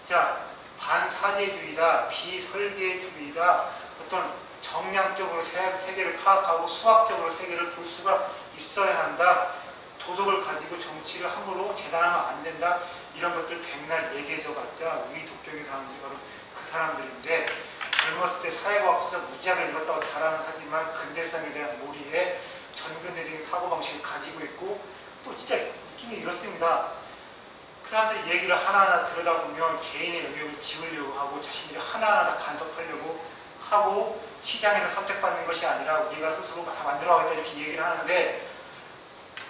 자, 반사제주의다, 비설계주의다, 어떤 정량적으로 세계를 파악하고 수학적으로 세계를 볼 수가 있어야 한다. 도덕을 가지고 정치를 함부로 재단하면 안 된다. 이런 것들 백날 얘기해줘봤자 우리 독경의 사람들이 바로 그 사람들인데, 젊었을 때 사회과학 서적 무지하게 읽었다고 자랑은 하지만 근대성에 대한 몰이에 전근대적인 사고방식을 가지고 있고, 또 진짜 웃긴 게 이렇습니다. 그 사람들이 얘기를 하나하나 들여다보면 개인의 영역을 지우려고 하고 자신들이 하나하나 다 간섭하려고 하고 시장에서 선택받는 것이 아니라 우리가 스스로 다 만들어가겠다 이렇게 얘기를 하는데,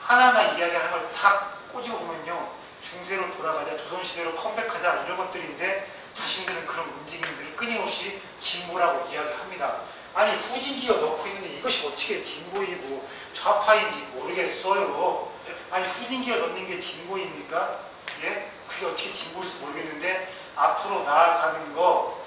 하나하나 이야기하는 걸 다 꼬집어 보면요, 중세로 돌아가자, 조선시대로 컴백하자 이런 것들인데, 자신들은 그런 움직임들을 끊임없이 진보라고 이야기합니다. 아니, 후진기어 넣고 있는데 이것이 어떻게 진보이고 좌파인지 모르겠어요. 아니, 후진기어 넣는 게 진보입니까? 예? 그게 어떻게 진보일지 모르겠는데, 앞으로 나아가는 거,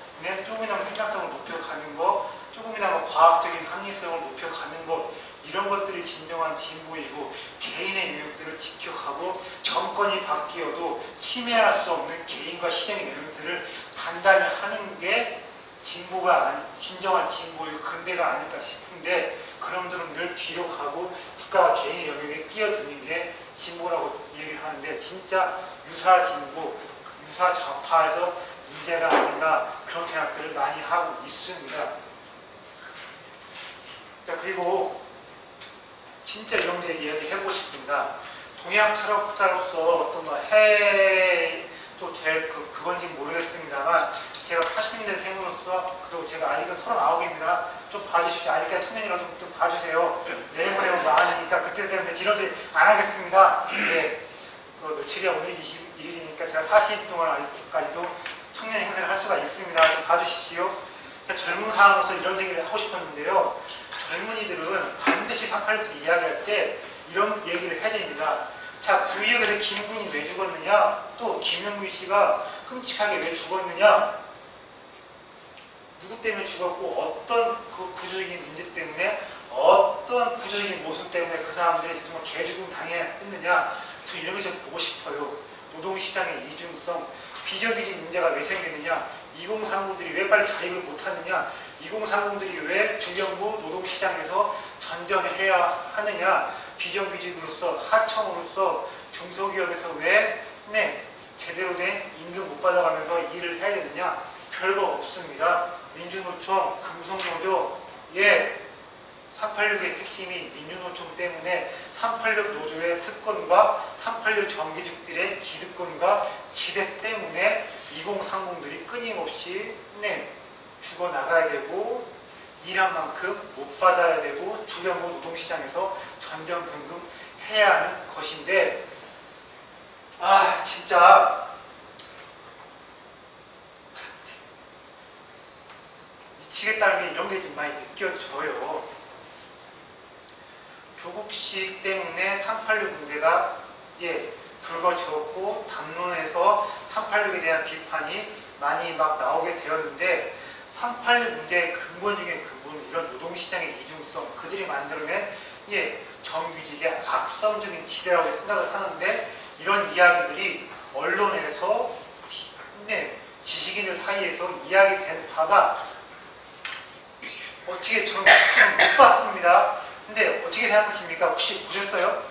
조금이나마 생산성을 높여가는 거, 조금이나마 과학적인 합리성을 높여가는 것, 이런 것들이 진정한 진보이고, 개인의 영역들을 지켜가고 정권이 바뀌어도 침해할 수 없는 개인과 시장의 영역들을 단단히 하는 게 진정한 진보이고 근대가 아닐까 싶은데, 그놈들은 늘 뒤로 가고 국가와 개인의 영역에 끼어드는 게 진보라고 얘기를 하는데, 진짜 유사 진보, 유사 좌파에서 문제가 아닌가, 그런 생각들을 많이 하고 있습니다. 자, 그리고 진짜 이런 데 이야기 해보고 싶습니다. 동양 철학자로서 어떤 해도 될 그건지 모르겠습니다만, 제가 80년대 생으로서, 그리고 제가 아직은 39입니다. 좀 봐주십시오. 아직까지 청년이라서 좀 봐주세요. 내일 모레면 많으니까 그때 되면 이런 소리 안 하겠습니다. 네. 며칠이야? 오늘 21일이니까 제가 40일 동안 아직까지도 청년 행사를 할 수가 있습니다. 좀 봐주십시오. 제가 젊은 사람으로서 이런 얘기를 하고 싶었는데요. 젊은이들은 반드시 386 이야기할 때 이런 얘기를 해야 됩니다. 자, 구의역에서 김군이 왜 죽었느냐? 또 김영균 씨가 끔찍하게 왜 죽었느냐? 누구 때문에 죽었고, 어떤 그 구조적인 문제 때문에, 어떤 구조적인 모순 때문에 그 사람들이 정말 개죽음 당했느냐? 저 이런 게 좀 보고 싶어요. 노동시장의 이중성, 비정규직 문제가 왜 생겼느냐? 2030들이 왜 빨리 자립을 못하느냐? 2030들이 왜 주변부 노동시장에서 전전해야 하느냐? 비정규직으로서, 하청으로서, 중소기업에서 왜 제대로 된 임금 못 받아가면서 일을 해야 되느냐? 별거 없습니다. 민주노총, 금속노조, 386의 핵심이 민주노총 때문에 386 노조의 특권과 386 정규직들의 기득권과 지대 때문에 2030들이 끊임없이 죽어나가야 되고, 일한 만큼 못 받아야 되고, 주변부 노동시장에서 전전긍긍 해야 하는 것인데, 진짜 미치겠다는 게 이런 게 좀 많이 느껴져요. 조국식 때문에 386 문제가 불거졌고 담론에서 386에 대한 비판이 많이 막 나오게 되었는데 386 문제의 근본 중에 근본 이런 노동시장의 이중성 그들이 만들어낸 정규직의 악성적인 지대라고 생각을 하는데 이런 이야기들이 언론에서 지식인들 사이에서 이야기된 바가 어떻게 저는 못 봤습니다. 근데 어떻게 생각하십니까? 혹시 보셨어요?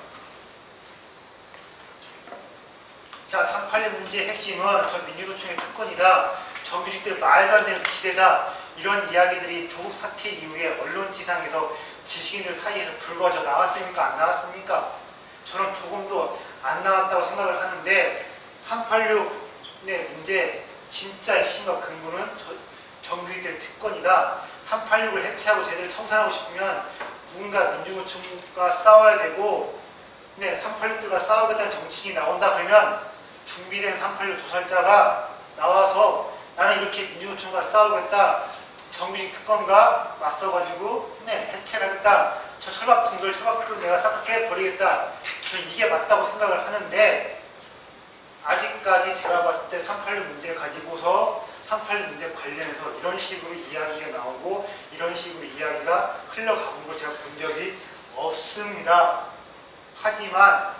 자, 386 문제의 핵심은 전 민주노총의 특권이다. 정규직들 말도 안 되는 지대다. 이런 이야기들이 조국 사태 이후에 언론지상에서 지식인들 사이에서 불거져 나왔습니까? 안 나왔습니까? 저는 조금도 안 나왔다고 생각을 하는데 386의 문제 진짜 핵심과 근본은 정규직들의 특권이다. 386을 해체하고 제대로 청산하고 싶으면 누군가 민주노총과 싸워야 되고 386들과 싸우겠다는 정치인이 나온다 그러면 준비된 386 도살자가 나와서 나는 이렇게 민주노총과 싸우겠다. 정규직 특권과 맞서가지고 해체를 하겠다. 저 철밥통들 내가 싹 깨버리겠다. 저는 이게 맞다고 생각을 하는데 아직까지 제가 봤을 때 386 문제 가지고서 386 문제 관련해서 이런 식으로 이야기가 나오고 이런 식으로 이야기가 흘러가는 걸 제가 본 적이 없습니다. 하지만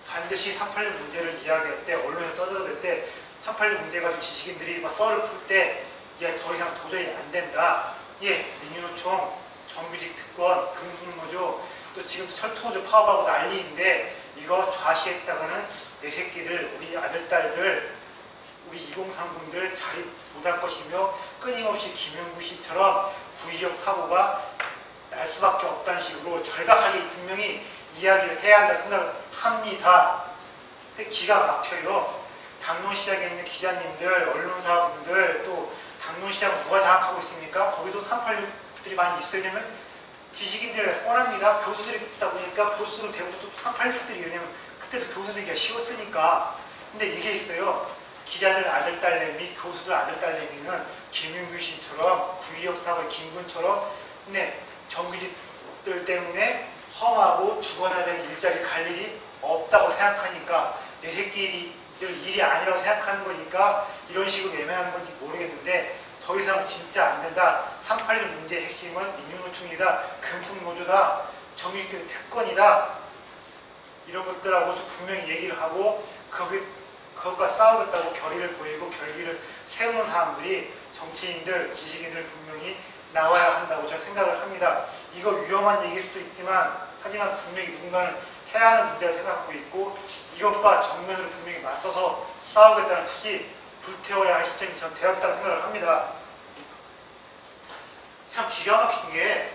반드시 386 문제를 이야기할 때 언론에서 떠들어댈 때 386 문제 가지고 지식인들이 막 썰을 풀 때 더 이상 도저히 안 된다. 민주노총, 정규직 특권, 금속노조 또 지금 철도노조 파업하고 난리인데 이거 좌시했다가는 내 새끼들, 우리 아들, 딸들 우리 2030들 자리 못할 것이며 끊임없이 김영구 씨처럼 구의역 사고가 날 수밖에 없다는 식으로 절박하게 분명히 이야기를 해야 한다 생각을 합니다. 근데 기가 막혀요. 당론시장에 있는 기자님들, 언론사분들 또 당론시장을 누가 장악하고 있습니까? 거기도 386들이 많이 있어요. 왜냐면 지식인들이 뻔합니다. 교수들이 있다 보니까 교수는 대부분 또 386들이 왜냐면 그때도 교수들이 쉬웠으니까. 근데 이게 있어요. 기자들 아들딸내미, 교수들 아들딸내미는 김윤규 씨처럼 구의역 사고 김군처럼 정규직들 때문에 험하고 죽어나야 되는 일자리 갈 일이 없다고 생각하니까 내 새끼들 일이 아니라고 생각하는 거니까 이런 식으로 애매한 건지 모르겠는데 더 이상 진짜 안 된다. 386 문제의 핵심은 민주노총이다. 금속노조다. 정규직들의 특권이다. 이런 것들하고 좀 분명히 얘기를 하고 그것과 싸우겠다고 결의를 보이고 결기를 세우는 사람들이 정치인들, 지식인들 분명히 나와야 한다고 저는 생각을 합니다. 이거 위험한 얘기일 수도 있지만 하지만 분명히 누군가는 해야 하는 문제라고 생각하고 있고 이것과 정면으로 분명히 맞서서 싸우겠다는 투지 불태워야 할 시점이 전 되었다고 생각을 합니다. 참 기가 막힌 게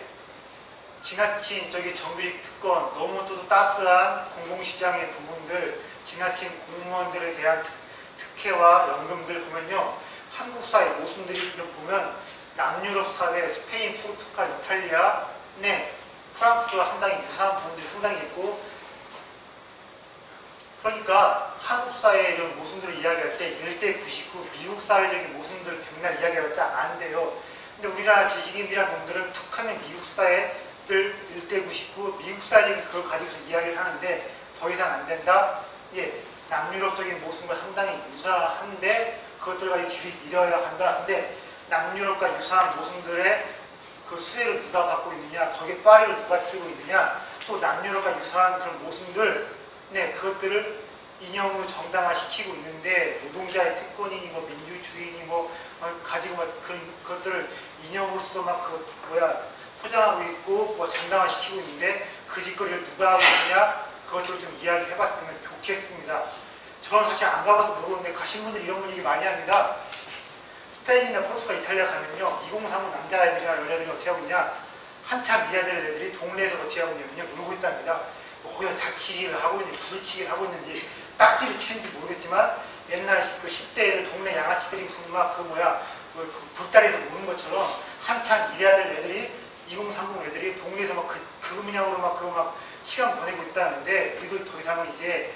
지나친 정규직 특권, 너무 또 따스한 공공시장의 부분들, 지나친 공무원들에 대한 특혜와 연금들 보면요. 한국 사회 모순들이 보면 남유럽 사회, 스페인, 포르투갈, 이탈리아, 프랑스와 상당히 유사한 부분들이 상당히 있고 그러니까 한국 사회의 이런 모순들을 이야기할 때 1대 99 미국 사회적인 모순들을 백날 이야기해봤자 안 돼요. 근데 우리나라 지식인들이란 놈들은 툭하면 미국 사회들 1대 99 미국 사회적인 그걸 가지고서 이야기를 하는데 더 이상 안 된다? 남유럽적인 모습과 상당히 유사한데 그것들 가지고 뒤를 밀어야 한다. 근데 남유럽과 유사한 모습들의 그 수혜를 누가 받고 있느냐, 거기에 빠리를 누가 틀고 있느냐, 또 남유럽과 유사한 그런 모습들, 그것들을 이념으로 정당화시키고 있는데 노동자의 특권이니 뭐 민주주의니 가지고 그런 것들을 이념으로서 포장하고 있고 정당화시키고 있는데 그 짓거리를 누가 하고 있느냐 그것들을 좀 이야기해봤으면 좋겠습니다. 저는 사실 안 가봐서 모르는데 가신 분들이 이런 얘기 많이 합니다. 스페인이나 포르투갈, 이탈리아 가면요 2030 남자애들이나 여자들이 어떻게 하고 있냐 한참 이해야 될 애들이 동네에서 어떻게 하고 있냐면요 놀고 있답니다. 거기서 자치기를 하고 있는지 부딪히기를 하고 있는지 딱지를 치는지 모르겠지만 옛날 그 10대 애들 동네 양아치들이 무슨 그 불다리에서 노는 것처럼 한참 이래야 될 애들이 2030 애들이 동네에서 그 문양으로 시간 보내고 있다는데 우리도 더 이상은 이제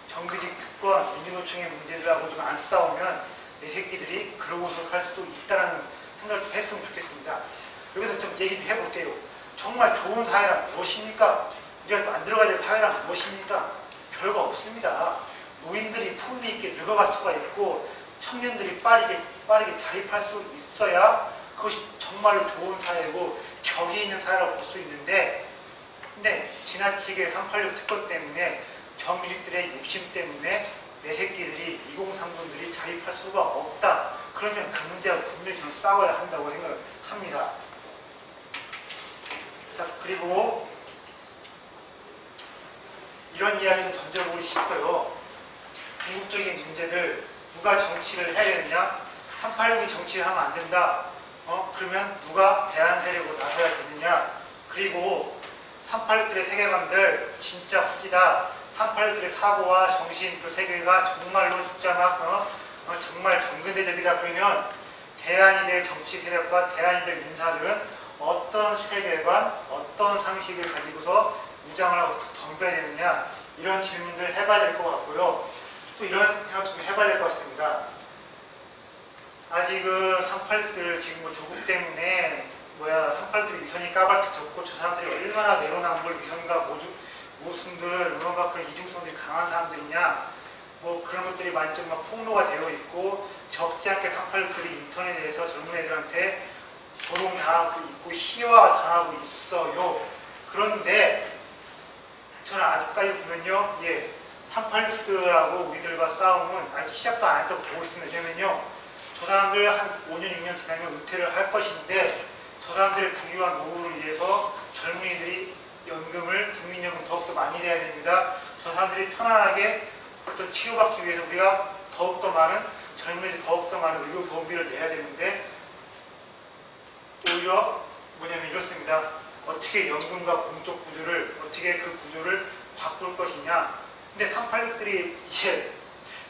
정규직 특권, 민주노총의 문제들하고 좀 안 싸우면 내 새끼들이 그러고서 갈 수도 있다는 생각을 좀 했으면 좋겠습니다. 여기서 좀 얘기 좀 해볼게요. 정말 좋은 사회란 무엇입니까? 우리가 만들어가야 될 사회란 무엇입니까? 별거 없습니다. 노인들이 품위 있게 늙어갈 수가 있고 청년들이 빠르게 자립할 수 있어야 그것이 정말로 좋은 사회고 격이 있는 사회라고 볼 수 있는데, 근데 지나치게 386 특권 때문에 정규직들의 욕심 때문에 내 새끼들이 2030들이 자립할 수가 없다. 그러면 그 문제와 분명히 저는 싸워야 한다고 생각을 합니다. 자, 그리고 이런 이야기를 던져보고 싶어요. 궁극적인 문제들, 누가 정치를 해야 되느냐? 386이 정치를 하면 안 된다. 그러면 누가 대안 세력으로 나서야 되느냐? 그리고 386들의 세계관들 진짜 후지다. 386들의 사고와 정신, 그 세계가 정말로 진짜 정말 정근대적이다. 그러면 대안이 될 정치 세력과 대안이 될 인사들은 어떤 세계관, 어떤 상식을 가지고서 무장을 하고 덤벼야 되느냐, 이런 질문들을 해봐야 될 것 같고요. 또 이런 생각 좀 해봐야 될 것 같습니다. 아직 386들 지금 조국 때문에 386들이 위선이 까발려졌고 저 사람들이 얼마나 내로남불 위선과 모순들, 그런 이중성들이 강한 사람들이냐, 그런 것들이 많이 좀 폭로가 되어 있고, 적지 않게 386들이 인터넷에서 젊은 애들한테 조롱당하고 있고 희화당하고 있어요. 그런데 저는 아직까지 보면요, 386들하고 우리들과 싸움은 아직 시작도 안 했다고 보고 있습니다. 왜냐면요, 저 사람들 한 5년, 6년 지나면 은퇴를 할 것인데, 저 사람들의 부유한 노후를 위해서 젊은이들이 연금을, 국민연금 더욱더 많이 내야 됩니다. 저 사람들이 편안하게 어떤 치료받기 위해서 우리가 더욱더 많은, 젊은이들 더욱더 많은 의료보험비를 내야 되는데, 오히려 이렇습니다. 어떻게 연금과 공적 구조를, 어떻게 그 구조를 바꿀 것이냐. 근데 386들이 이제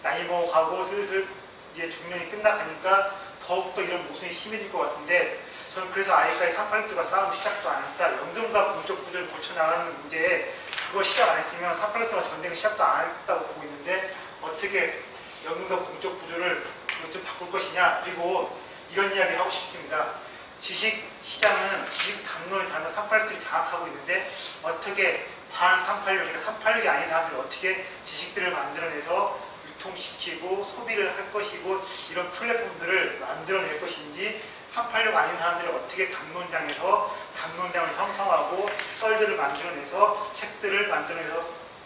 나이 먹어가고 슬슬 이제 중년이 끝나가니까 더욱더 이런 모순이 심해질 것 같은데, 저는 그래서 아직까지 386들과 싸우고 시작도 안 했다. 연금과 공적 구조를 고쳐나가는 문제에 그거 시작 안 했으면 386들과 전쟁을 시작도 안 했다고 보고 있는데, 어떻게 연금과 공적 구조를 좀 바꿀 것이냐. 그리고 이런 이야기 하고 싶습니다. 지식시장은 지식 담론을 잘 386들이 장악하고 있는데, 어떻게 반 386, 그러니까 386이 아닌 사람들이 어떻게 지식들을 만들어내서 유통시키고 소비를 할 것이고 이런 플랫폼들을 만들어낼 것인지, 386 아닌 사람들을 어떻게 담론장에서 담론장을 형성하고 썰들을 만들어내서 책들을 만들어내서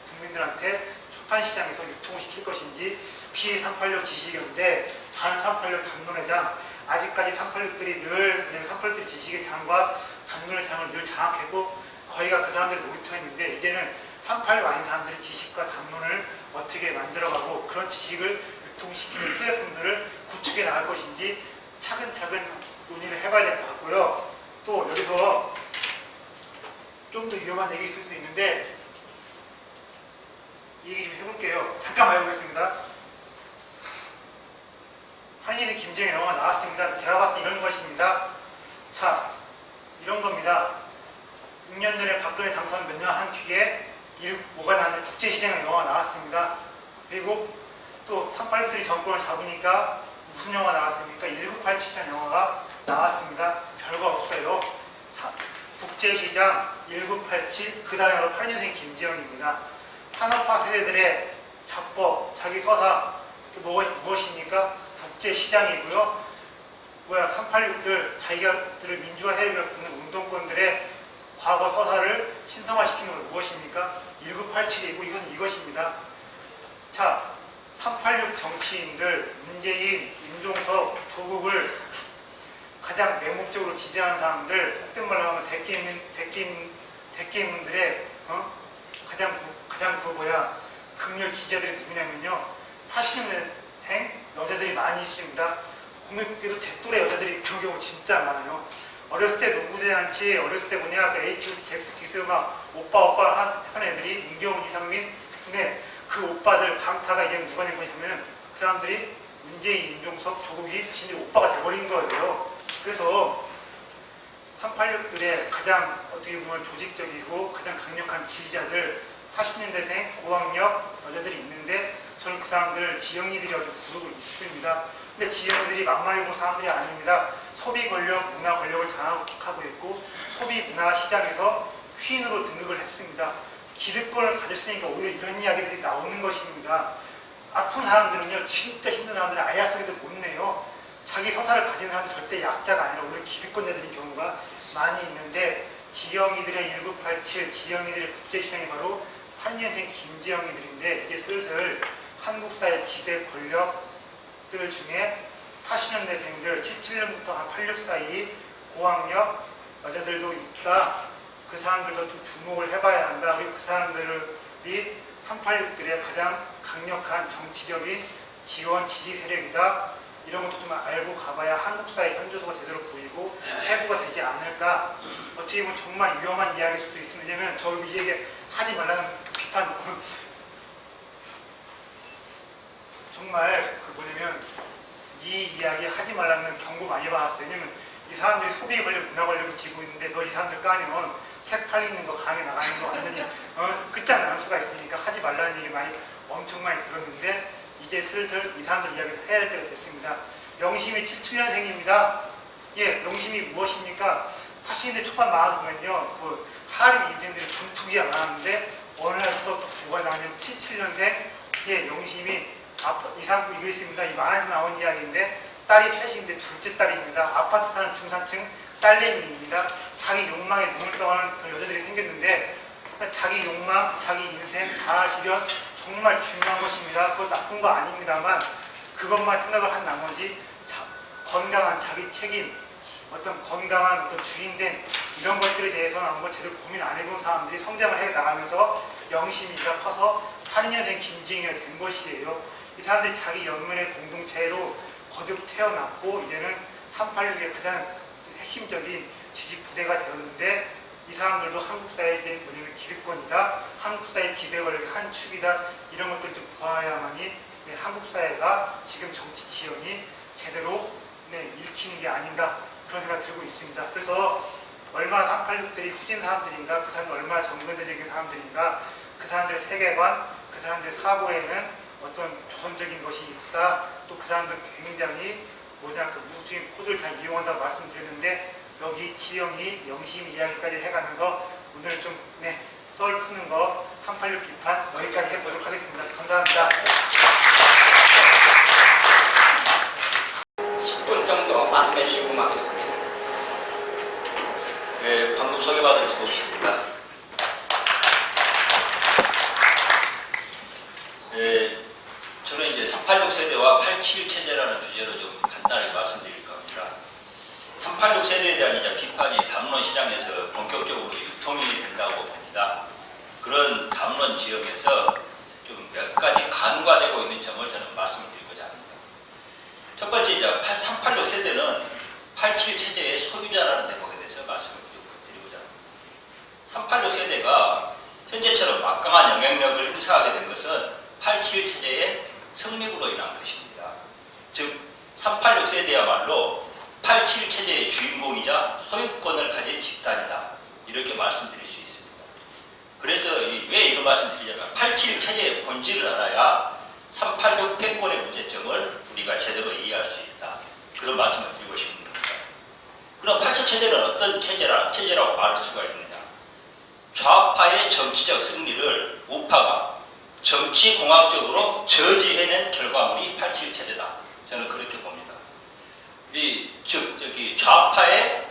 국민들한테 출판시장에서 유통을 시킬 것인지, 비386 지식인데 반 386 담론의 장, 아직까지 386들이 왜냐면 386들이 지식의 장과 담론의 장을 늘 장악했고 거의가 그 사람들을 모니터했는데, 이제는 386 아닌 사람들이 지식과 담론을 어떻게 만들어가고 그런 지식을 유통시키는 플랫폼들을 구축해 나갈 것인지 차근차근 논의를 해봐야 될 것 같고요. 또 여기서 좀 더 위험한 얘기일 수도 있는데 이 얘기 좀 해볼게요. 잠깐만 해보겠습니다. 한인의 김정의 영화 나왔습니다. 제가 봤을 때 이런 것입니다. 자, 이런 겁니다. 6년 전에 박근혜 당선 몇 년 한 뒤에 뭐가 나왔냐, 국제시장의 영화가 나왔습니다. 그리고 또 386들이 정권을 잡으니까 무슨 영화 나왔습니까? 1987이라는 영화가 나왔습니다. 별거 없어요. 국제시장 1987, 그 다음에 8년생 김지영입니다. 산업화 세대들의 자법, 자기 서사, 무엇입니까? 국제시장이고요. 386들, 자기들을 민주화 세력을 부르는 운동권들의 과거 서사를 신성화시키는 건 무엇입니까? 1987이고 이것은 이것입니다. 자, 386 정치인들, 문재인, 임종석, 조국을 가장 맹목적으로 지지하는 사람들, 속된 말로 하면 대깨문들의 가장 극렬 지지자들이 누구냐면요, 80년생 여자들이 많이 있습니다. 공교롭게도 제 또래 여자들이 그런 경우 진짜 많아요. 어렸을 때 농구대잔치, 어렸을 때 H.O.T. 잭스키스 오빠 하던 애들이 문경훈, 이상민, 근데 그 오빠들 강타가 이제 누가 낸 거냐면 그 사람들이 문재인, 임종석, 조국이 자신들이 오빠가 돼버린 거예요. 그래서 386들의 가장 어떻게 보면 조직적이고 가장 강력한 지지자들, 80년대생 고학력 여자들이 있는데 저는 그 사람들 지영이들이라고 부르고 있습니다. 근데 지영이들이 만만해 본 사람들이 아닙니다. 소비 권력, 문화 권력을 장악하고 있고 소비 문화 시장에서 퀸으로 등극을 했습니다. 기득권을 가졌으니까 오히려 이런 이야기들이 나오는 것입니다. 아픈 사람들은요, 진짜 힘든 사람들은 아야스게도 못 내요. 자기 서사를 가진 사람은 절대 약자가 아니라 오히려 기득권자들인 경우가 많이 있는데, 지영이들의 1987, 지영이들의 국제시장이 바로 8년생 김지영이들인데, 이제 슬슬 한국 사회 지배 권력들 중에 80년대생들, 77년부터 한 86 사이 고학력 여자들도 있다. 그 사람들도 좀 주목을 해봐야 한다. 우리 그 사람들이 386들의 가장 강력한 정치적인 지원 지지 세력이다. 이런 것도 좀 알고 가봐야 한국 사회 현조소가 제대로 보이고 해부가 되지 않을까. 어떻게 보면 정말 위험한 이야기일 수도 있습니다. 왜냐면 저 이 얘기 하지 말라는 비판, 정말 그 뭐냐면 이 이야기 하지 말라는 경고 많이 받았어요. 왜냐면 이 사람들이 소비 권력, 문화 권력을 쥐고 있는데 너 이 사람들 까면 책 팔리는 거, 강에 나가는 거 완전히 끝장날 수가 있으니까 하지 말라는 얘기 엄청 많이 들었는데, 이제 슬슬 이 사람들 이야기를 해야 될 때가 됐습니다. 영심이 77년생입니다. 예, 영심이 무엇입니까? 80년대 초반 나와보면요, 그 하류 인생들이 분투기가 많았는데 어느 날부터 뭐가 나오냐면 77년생, 예, 영심이 이상구 이거 있습니다. 이 만화에서 나온 이야기인데, 딸이 셋인데 둘째 딸입니다. 아파트 사는 중산층 딸내미입니다. 자기 욕망에 눈을 떠가는 그 여자들이 생겼는데, 자기 욕망, 자기 인생, 자아실현 정말 중요한 것입니다. 그거 나쁜 거 아닙니다만, 그것만 생각을 한 나머지 건강한 자기 책임, 어떤 건강한 어떤 주인된 이런 것들에 대해서는 아무걸 제대로 고민 안 해본 사람들이 성장을 해 나가면서 영심이가 커서 82년생 김지영이가 된 것이에요. 이 사람들이 자기 연면의 공동체로 거듭 태어났고, 이제는 386의 가장 핵심적인 지지 부대가 되었는데, 이 사람들도 한국 사회에 대한 뭐냐면 기득권이다, 한국 사회 지배 권력의 한 축이다, 이런 것들을 좀 보아야만이 한국 사회가 지금 정치 지형이 제대로 읽히는 게 아닌가, 그런 생각이 들고 있습니다. 그래서 얼마나 386들이 후진 사람들인가, 그 사람들 얼마나 정근대적인 사람들인가, 그 사람들의 세계관, 그 사람들의 사고에는 어떤 조선적인 것이 있다, 또 그 사람들 굉장히 그 무속적인 코드를 잘 이용한다고 말씀드렸는데, 여기 지영이 영심 이야기까지 해가면서 오늘 좀 썰 푸는 거 386 비판 여기까지 해보도록 하겠습니다. 감사합니다. 10분 정도 말씀해 주시고 마겠습니다. 네, 방금 소개받은 주복식입니다. 네, 저는 이제 386 세대와 87 체제라는 주제로 좀 간단하게 말씀드릴 겁니다. 386 세대에 대한 이제 비판이 담론 시장에서 본격적으로 유통이 된다고 봅니다. 그런 담론 지역에서 좀 몇 가지 간과되고 있는 점을 저는 말씀드리고자 합니다. 첫 번째, 이제 386 세대는 87 체제의 소유자라는 대목에 대해서 말씀을 드리고자 합니다. 386 세대가 현재처럼 막강한 영향력을 행사하게 된 것은 87 체제의 성립으로 인한 것입니다. 즉, 386 세대야말로 87 체제의 주인공이자 소유권을 가진 집단이다, 이렇게 말씀드릴 수 있습니다. 그래서 왜 이런 말씀드리냐면, 87 체제의 본질을 알아야 386 패권의 문제점을 우리가 제대로 이해할 수 있다, 그런 말씀을 드리고 싶은 겁니다. 그럼 87 체제는 어떤 체제라고 말할 수가 있느냐? 좌파의 정치적 승리를 우파가 정치공학적으로 저지해낸 결과물이 87 체제다, 저는 그렇게 봅니다. 좌파의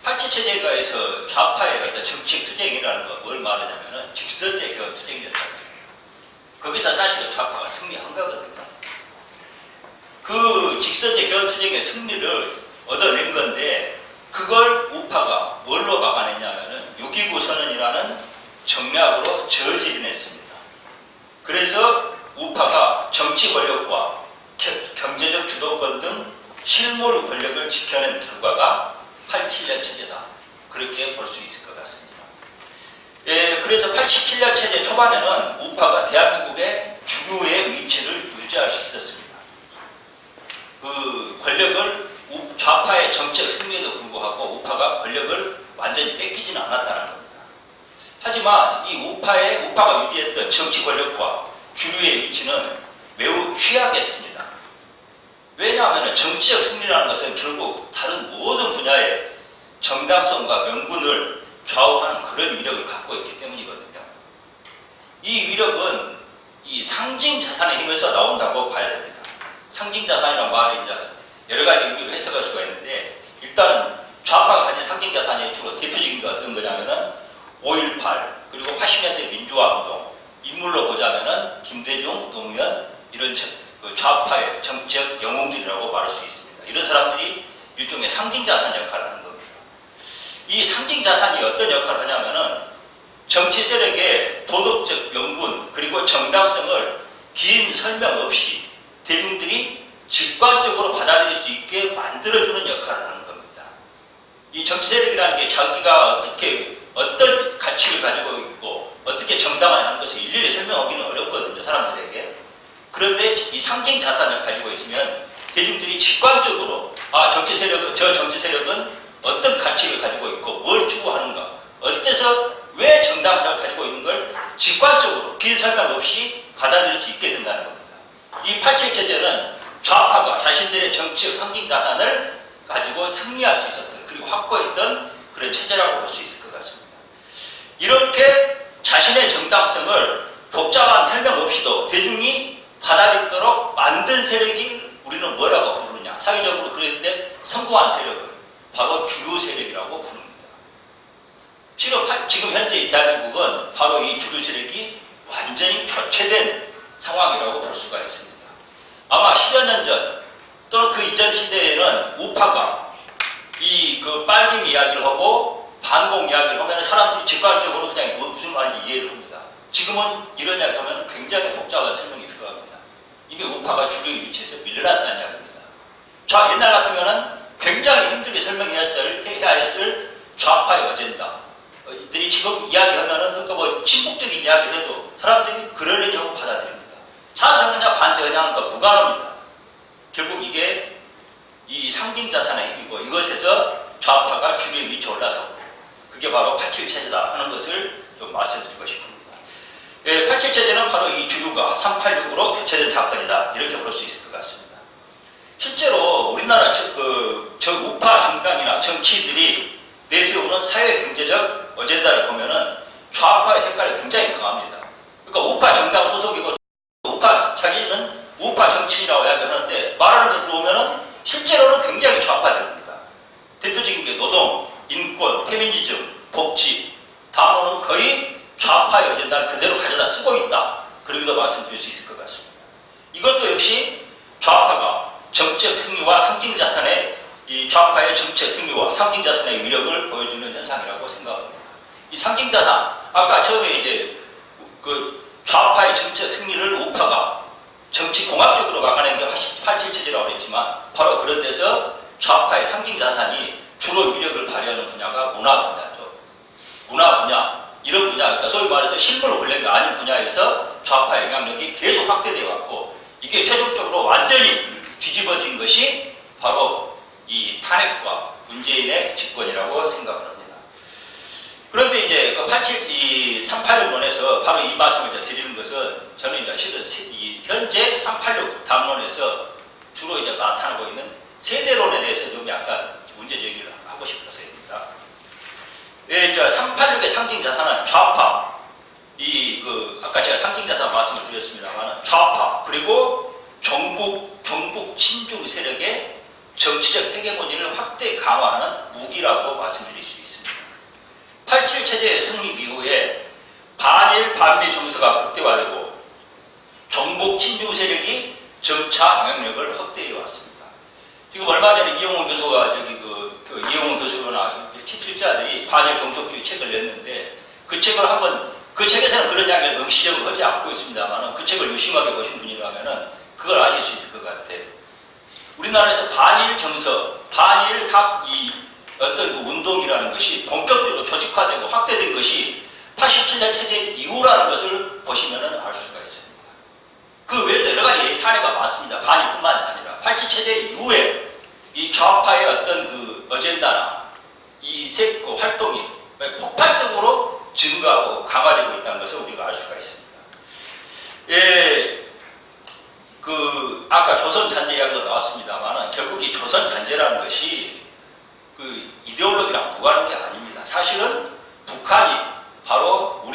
87 체제가에서 좌파의 어떤 정치 투쟁이라는 건 뭘 말하냐면은 직선제 개헌 투쟁이었지 않습니까? 거기서 사실은 좌파가 승리한 거거든요. 그 직선제 개헌 투쟁의 승리를 얻어낸 건데, 그걸 우파가 뭘로 막아냈냐면은 6.29 선언이라는 정략으로 저지해냈습니다. 그래서 우파가 정치 권력과 경제적 주도권 등 실물 권력을 지켜낸 결과가 87년 체제다, 그렇게 볼 수 있을 것 같습니다. 그래서 87년 체제 초반에는 우파가 대한민국의 주류의 위치를 유지할 수 있었습니다. 그 권력을 좌파의 정책 승리에도 불구하고 우파가 권력을 완전히 뺏기지는 않았다는 겁니다. 하지만 이 우파가 유지했던 정치 권력과 주류의 위치는 매우 취약했습니다. 왜냐하면 정치적 승리라는 것은 결국 다른 모든 분야의 정당성과 명분을 좌우하는 그런 위력을 갖고 있기 때문이거든요. 이 위력은 이 상징 자산의 힘에서 나온다고 봐야 됩니다. 상징 자산이라는 말을 이제 여러 가지 의미로 해석할 수가 있는데, 일단은 좌파가 가진 상징 자산이 주로 대표적인 게 어떤 거냐면은 5.18 그리고 80년대 민주화 운동, 인물로 보자면은 김대중, 노무현 이런 그 좌파의 정치적 영웅들이라고 말할 수 있습니다. 이런 사람들이 일종의 상징 자산 역할을 하는 겁니다. 이 상징 자산이 어떤 역할을 하냐면은 정치 세력의 도덕적 명분 그리고 정당성을 긴 설명 없이 대중들이 직관적으로 받아들일 수 있게 만들어주는 역할을 하는 겁니다. 이 정치 세력이라는 게 자기가 어떤 가치를 가지고 있고 어떻게 정당화하는 것을 일일이 설명하기는 어렵거든요, 사람들에게. 그런데 이 상징 자산을 가지고 있으면 대중들이 직관적으로 저 정치 세력은 어떤 가치를 가지고 있고 뭘 추구하는가, 어때서 왜 정당성을 가지고 있는 걸 직관적으로 긴 설명 없이 받아들일 수 있게 된다는 겁니다. 이 87 체제는 좌파가 자신들의 정치적 상징 자산을 가지고 승리할 수 있었던, 그리고 확보했던 그런 체제라고 볼 수 있을 것 같습니다. 이렇게 자신의 정당성을 복잡한 설명 없이도 대중이 받아들이도록 만든 세력이 우리는 뭐라고 부르느냐, 사회적으로 그랬는데 성공한 세력을 바로 주류 세력이라고 부릅니다. 실은 지금 현재 대한민국은 바로 이 주류 세력이 완전히 교체된 상황이라고 볼 수가 있습니다. 아마 10여 년 전 또는 그 이전 시대에는 우파가 그 빨갱 이야기를 하고 반공 이야기를 하면 사람들이 직관적으로 그냥 무슨 말인지 이해를 합니다. 지금은 이런 이야기 하면 굉장히 복잡한 설명이 필요합니다. 이게 우파가 주류의 위치에서 밀려났다는 이야기입니다. 옛날 같으면은 굉장히 힘들게 설명해야 했을 좌파의 어젠다. 이들이 지금 이야기하면은, 그러니까 뭐 친북적인 이야기를 해도 사람들이 그러려니 하고 받아들입니다. 찬성하냐 반대하냐 하는 건 무관합니다. 결국 이게 이 상징 자산의 힘이고, 이것에서 좌파가 주류에 위치에 올라섰고, 그게 바로 87 체제다 하는 것을 좀 말씀드리고 싶습니다. 87 체제는 바로 이 주류가 386으로 교체된 사건이다, 이렇게 볼 수 있을 것 같습니다. 실제로 우리나라 우파 정당이나 정치인들이 내세우는 사회 경제적 어젠다를 보면은 좌파의 색깔이 굉장히 강합니다. 그러니까 우파 정당 소속이고 자기는 우파 정치인이라고 이야기하는데 말하는 데 들어오면은 실제로는 굉장히 좌파적입니다. 대표적인 게 노동, 인권, 페미니즘, 복지, 다음으로는 거의 좌파의 어젠다를 그대로 가져다 쓰고 있다, 그러기도 말씀드릴 수 있을 것 같습니다. 이것도 역시 좌파가 정책 승리와 상징 자산의 이 좌파의 정책 승리와 상징 자산의 위력을 보여주는 현상이라고 생각합니다. 이 상징 자산, 아까 처음에 이제 좌파의 정책 승리를 우파가 정치 공학적으로 막아낸 게 87 체제라고 그랬지만, 바로 그런 데서 좌파의 상징 자산이 주로 위력을 발휘하는 분야가 문화 분야죠. 문화 분야, 이런 분야, 그러니까 소위 말해서 실물 권력이 아닌 분야에서 좌파 영향력이 계속 확대되어 왔고, 이게 최종적으로 완전히 뒤집어진 것이 바로 이 탄핵과 문재인의 집권이라고 생각을 합니다. 그런데 이제 386논에서 바로 이 말씀을 드리는 것은, 저는 이제 실은 이 현재 386 담론에서 주로 이제 나타나고 있는 세대론에 대해서 좀 약간 문제 제기를 하고 싶어서입니다. 이제 386의 상징 자산은 좌파, 아까 제가 상징 자산 말씀을 드렸습니다만, 좌파 그리고 종북 친중 세력의 정치적 헤게모니를 확대 강화하는 무기라고 말씀드릴 수 있습니다. 87 체제의 승리 이후에 반일 반미 정서가 극대화되고 종북 친중 세력이 점차 영향력을 확대해 왔습니다. 지금 얼마 전에 이영훈 교수가 이영훈 교수나 친출자들이 반일 종족주의 책을 냈는데, 그 책에서는 그런 이야기를 명시적으로 하지 않고 있습니다만, 그 책을 유심하게 보신 분이라면은 그걸 아실 수 있을 것 같아요. 우리나라에서 반일 정서, 어떤 운동이라는 것이 본격적으로 조직화되고 확대된 것이 87년 체제 이후라는 것을 보시면 알 수가 있습니다. 그 외에도 여러 가지 사례가 많습니다. 반일뿐만 아니라 87 체제 이후에 이 좌파의 어떤 어젠다나 그 활동이 폭발적으로 증가하고 강화되고 있다는 것을 우리가 알 수가 있습니다. 아까 조선 잔재 이야기도 나왔습니다.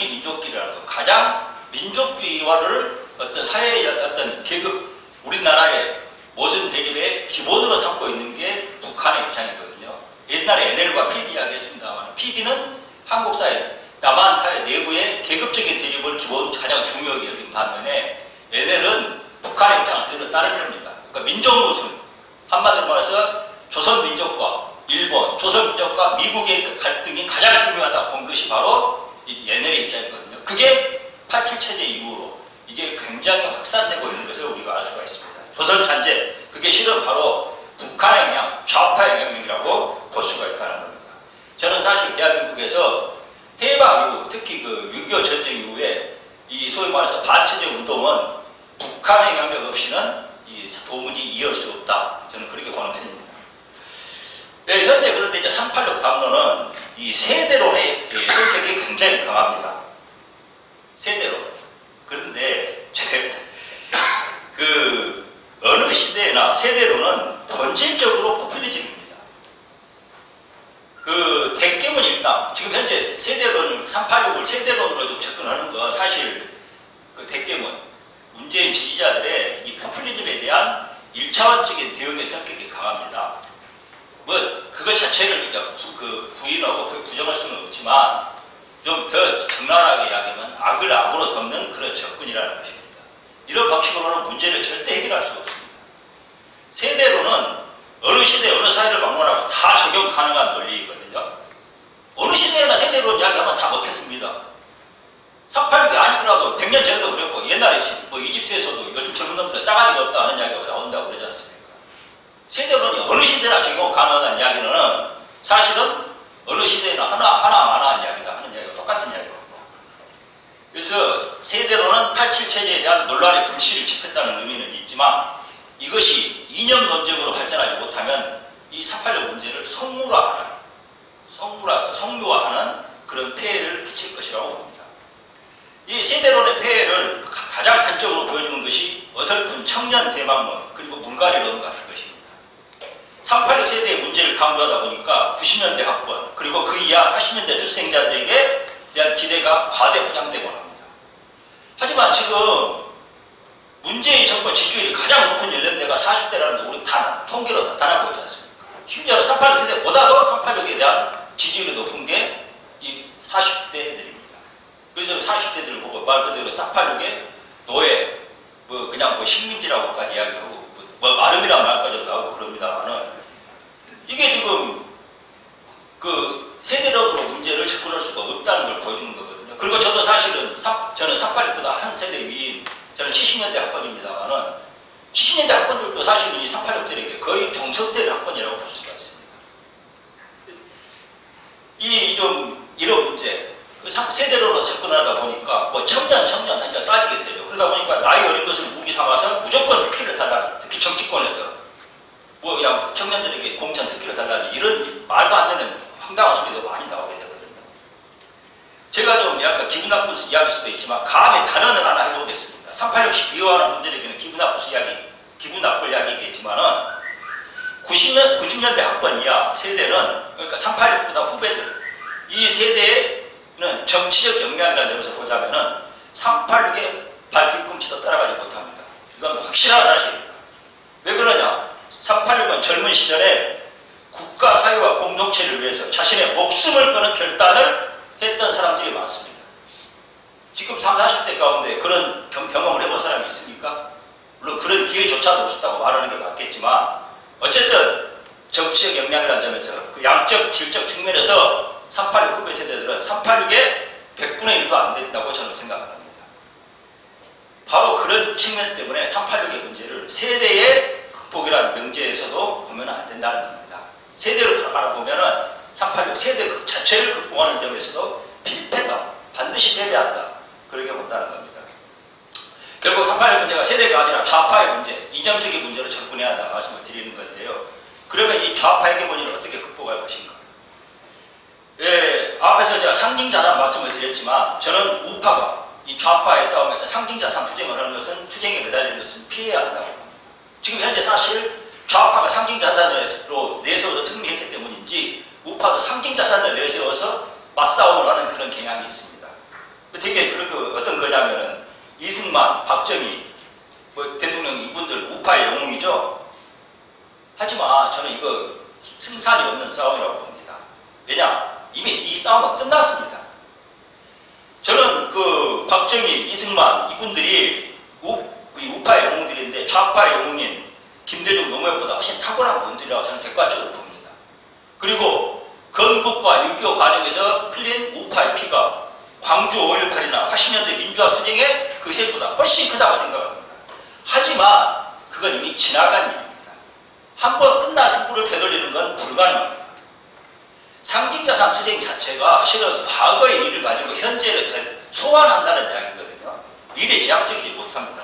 우리 민족끼리라는 거 가장 민족주의와를 어떤 사회의 어떤 계급 우리나라의 모순 대립의 기본으로 삼고 있는 게 북한의 입장이거든요. 옛날에 NL과 PD 이야기했습니다만 PD는 한국 사회, 남한 사회 내부의 계급적인 대립을 기본 가장 중요하게 여긴 반면에 NL은 북한의 입장을 그대로 따른 겁니다. 그러니까 민족 모순, 한마디로 말해서 조선민족과 일본, 조선민족과 미국의 갈등이 가장 중요하다 본 것이 바로 이 NL의 입장이거든요. 그게 87체제 이후로 이게 굉장히 확산되고 있는 것을 우리가 알 수가 있습니다. 조선 잔재, 그게 실은 바로 북한의 영향, 좌파의 영향이라고 볼 수가 있다는 겁니다. 저는 사실 대한민국에서 해방 이후, 특히 그 6.25 전쟁 이후에 이 소위 말해서 반체제 운동은 북한의 영향력 없이는 이 도무지 이어올 수 없다. 저는 그렇게 보는 편입니다. 네, 현재 그런데 이제 386 담론은 이 세대론의 성격이 굉장히 강합니다. 세대론. 그런데 그 어느 시대나 세대론은 본질적으로 포퓰리즘입니다. 그 대깨문 일당, 지금 현재 세대론 386을 세대론으로 좀 접근하는 건 사실 그 대깨문 문재인 지지자들의 이 포퓰리즘에 대한 1차원적인 대응의 성격이 강합니다. 뭐 그것 자체를 부인하고 부정할 수는 없지만 좀 더 적나라하게 이야기하면 악을 악으로 덮는 그런 접근이라는 것입니다. 이런 방식으로는 문제를 절대 해결할 수 없습니다. 세대로는 어느 시대 어느 사회를 막론하고 다 적용 가능한 논리이거든요. 어느 시대나 세대로 이야기하면 다 먹혀듭니다. 386이 아니더라도 100년 전에도 그랬고 옛날에 뭐 이집트에서도 요즘 젊은 놈들은 싸가지가 없다 하는 이야기가 나온다고 그러지 않습니까? 세대론이 어느 시대나 적용 가능한 이야기는 사실은 어느 시대나 하나하나 이야기다 하는 이야기가 똑같은 이야기거든요. 그래서 세대론은 87체제에 대한 논란의 불씨를 지폈다는 의미는 있지만 이것이 이념 논쟁으로 발전하지 못하면 이 386 문제를 성묘화하는 그런 폐해를 끼칠 것이라고 봅니다. 이 세대론의 폐해를 가장 단적으로 보여주는 것이 어설픈 청년 대망론 그리고 문가리론 같은 것입니다. 386 세대의 문제를 강조하다 보니까 90년대 학번 그리고 그 이하 80년대 출생자들에게 대한 기대가 과대 포장되곤 합니다. 하지만 지금 문재인 정권 지지율이 가장 높은 연령대가 40대라는 게 우리 다 통계로 나타나고 있지 않습니까? 심지어 386 세대보다도 386에 대한 지지율이 높은 게 이 40대 애들입니다. 그래서 40대들을 보고 말 그대로 386의 노예, 뭐 그냥 뭐 식민지라고까지 이야기하고 뭐 마름이란 말까지도 나오고 그럽니다만은 이게 지금 그 세대론으로 문제를 접근할 수가 없다는 걸 보여주는 거거든요. 그리고 저도 사실은 저는 386보다 한 세대 위인 저는 70년대 학번입니다만은 70년대 학번들도 사실은 이 386들에게 거의 종속된 학번이라고 볼 수가 있습니다. 이 좀 이런 문제 세대론으로 접근하다 보니까 뭐 청년 한자 따지게 되죠. 그러다 보니까 나이 어린 것을 무기 삼아서 무조건 특혜를 달라는, 특히 정치권에서 뭐 그냥 청년들에게 공천 특혜를 달라는 이런 말도 안 되는 황당한 소리도 많이 나오게 되거든요. 제가 좀 약간 기분 나쁜 이야기일 수도 있지만 감히 단언을 하나 해보겠습니다. 386 미워하는 분들에게는 기분 나쁠 이야기겠지만은 90년대 학번 이하 세대는 그러니까 386보다 후배들 이 세대는 정치적 역량이라는 점에서 보자면은 386의 발뒤꿈치도 따라가지 못합니다. 이건 확실한 사실입니다. 왜 그러냐? 386은 젊은 시절에 국가, 사회와 공동체를 위해서 자신의 목숨을 거는 결단을 했던 사람들이 많습니다. 지금 30, 40대 가운데 그런 경험을 해본 사람이 있습니까? 물론 그런 기회조차도 없었다고 말하는 게 맞겠지만 어쨌든 정치적 역량이라는 점에서 그 양적, 질적 측면에서 386 후배 세대들은 386의 100분의 1도 안 된다고 저는 생각합니다. 바로 그런 측면 때문에 386의 문제를 세대의 극복이라는 명제에서도 보면 안 된다는 겁니다. 세대로 바라보면 386 세대 자체를 극복하는 점에서도 필패다. 반드시 패배한다. 그렇게 본다는 겁니다. 결국 386 문제가 세대가 아니라 좌파의 문제, 이념적인 문제로 접근해야 한다 말씀을 드리는 건데요. 그러면 이 좌파 헤게모니를 어떻게 극복할 것인가? 예, 앞에서 제가 상징자산 말씀을 드렸지만 저는 우파가 이 좌파의 싸움에서 상징자산 투쟁을 하는 것은 투쟁에 매달리는 것은 피해야 한다고 합니다. 지금 현재 사실 좌파가 상징자산으로 내세워서 승리했기 때문인지 우파도 상징자산을 내세워서 맞싸움을 하는 그런 경향이 있습니다. 되게 그렇게 어떤 거냐면은 이승만, 박정희, 뭐 대통령 이분들 우파의 영웅이죠. 하지만 저는 이거 승산이 없는 싸움이라고 봅니다. 왜냐? 이미 이 싸움은 끝났습니다. 저는 그 박정희, 이승만 이분들이 우파의 영웅들인데 좌파의 영웅인 김대중 노무현보다 훨씬 탁월한 분들이라고 저는 객관적으로 봅니다. 그리고 건국과 6.25 과정에서 흘린 우파의 피가 광주 5.18이나 80년대 민주화 투쟁의 그 세보다 훨씬 크다고 생각합니다. 하지만 그건 이미 지나간 일입니다. 한번 끝난 승부를 되돌리는 건 불가능합니다. 상징자산 투쟁 자체가 실은 과거의 일을 가지고 현재를 소환한다는 이야기거든요. 미래지향적이지 못합니다.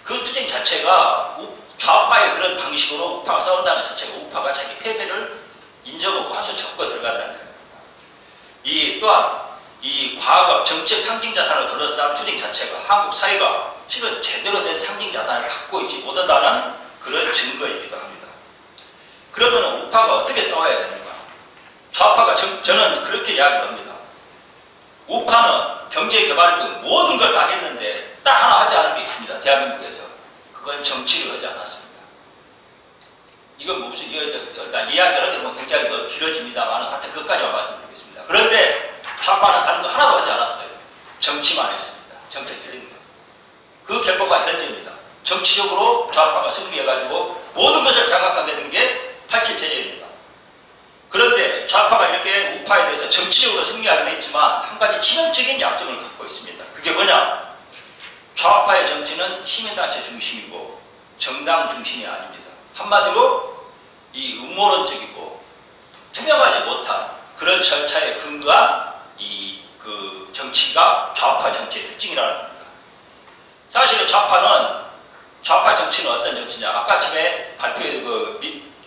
그 투쟁 자체가 좌파의 그런 방식으로 우파가 싸운다는 자체가 우파가 자기 패배를 인정하고 한수 접고 들어간다는 이야기입니다. 또한 이 과거 정책 상징자산을 둘러싼 투쟁 자체가 한국 사회가 실은 제대로 된 상징자산을 갖고 있지 못하다는 그런 증거이기도 합니다. 그러면 우파가 어떻게 싸워야 되는가? 좌파가 저는 그렇게 이야기를 합니다. 우파는 경제개발 등 모든 걸 다 했는데 딱 하나 하지 않은 게 있습니다. 대한민국에서. 그건 정치를 하지 않았습니다. 이건 무슨 일단 이야기를 하면 굉장히 길어집니다만 하여튼 그것까지만 말씀드리겠습니다. 그런데 좌파는 다른 거 하나도 하지 않았어요. 정치만 했습니다. 정책적인 거. 그 결과가 현재입니다. 정치적으로 좌파가 승리해가지고 모든 것을 장악하게 된 게 87체제입니다. 그런데 좌파가 이렇게 우파에 대해서 정치적으로 승리하긴 했지만 한 가지 치명적인 약점을 갖고 있습니다. 그게 뭐냐? 좌파의 정치는 시민단체 중심이고 정당 중심이 아닙니다. 한마디로 이 음모론적이고 투명하지 못한 그런 절차에 근거한 그 정치가 좌파 정치의 특징이라는 겁니다. 사실은 좌파 정치는 어떤 정치냐? 아까 아침에 발표에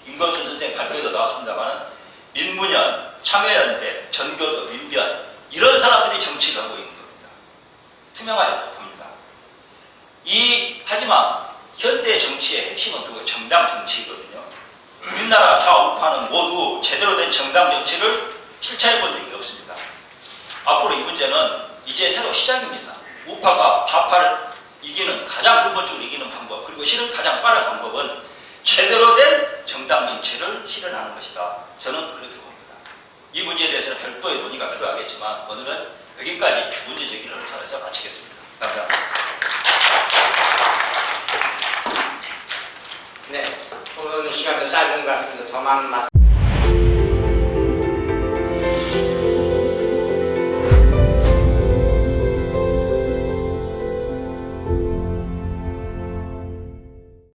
임건순 선생님 발표에도 나왔습니다만 민문연, 참여연대, 전교도, 민변 이런 사람들이 정치를 하고 있는 겁니다. 투명하지 못합니다. 하지만 현대 정치의 핵심은 그거 정당 정치거든요. 우리나라 좌우파는 모두 제대로 된 정당 정치를 실천해 본 적이 없습니다. 앞으로 이 문제는 이제 새로 시작입니다. 우파가 좌파를 이기는 가장 근본적으로 이기는 방법 그리고 실은 가장 빠른 방법은 제대로 된 정당 정치를 실현하는 것이다. 저는 그렇게 봅니다. 이 문제에 대해서는 별도의 논의가 필요하겠지만 오늘은 여기까지 문제 제기를 통해서 마치겠습니다. 감사합니다. 네, 오늘 시간도 짧은 것 같습니다. 더 많은 말씀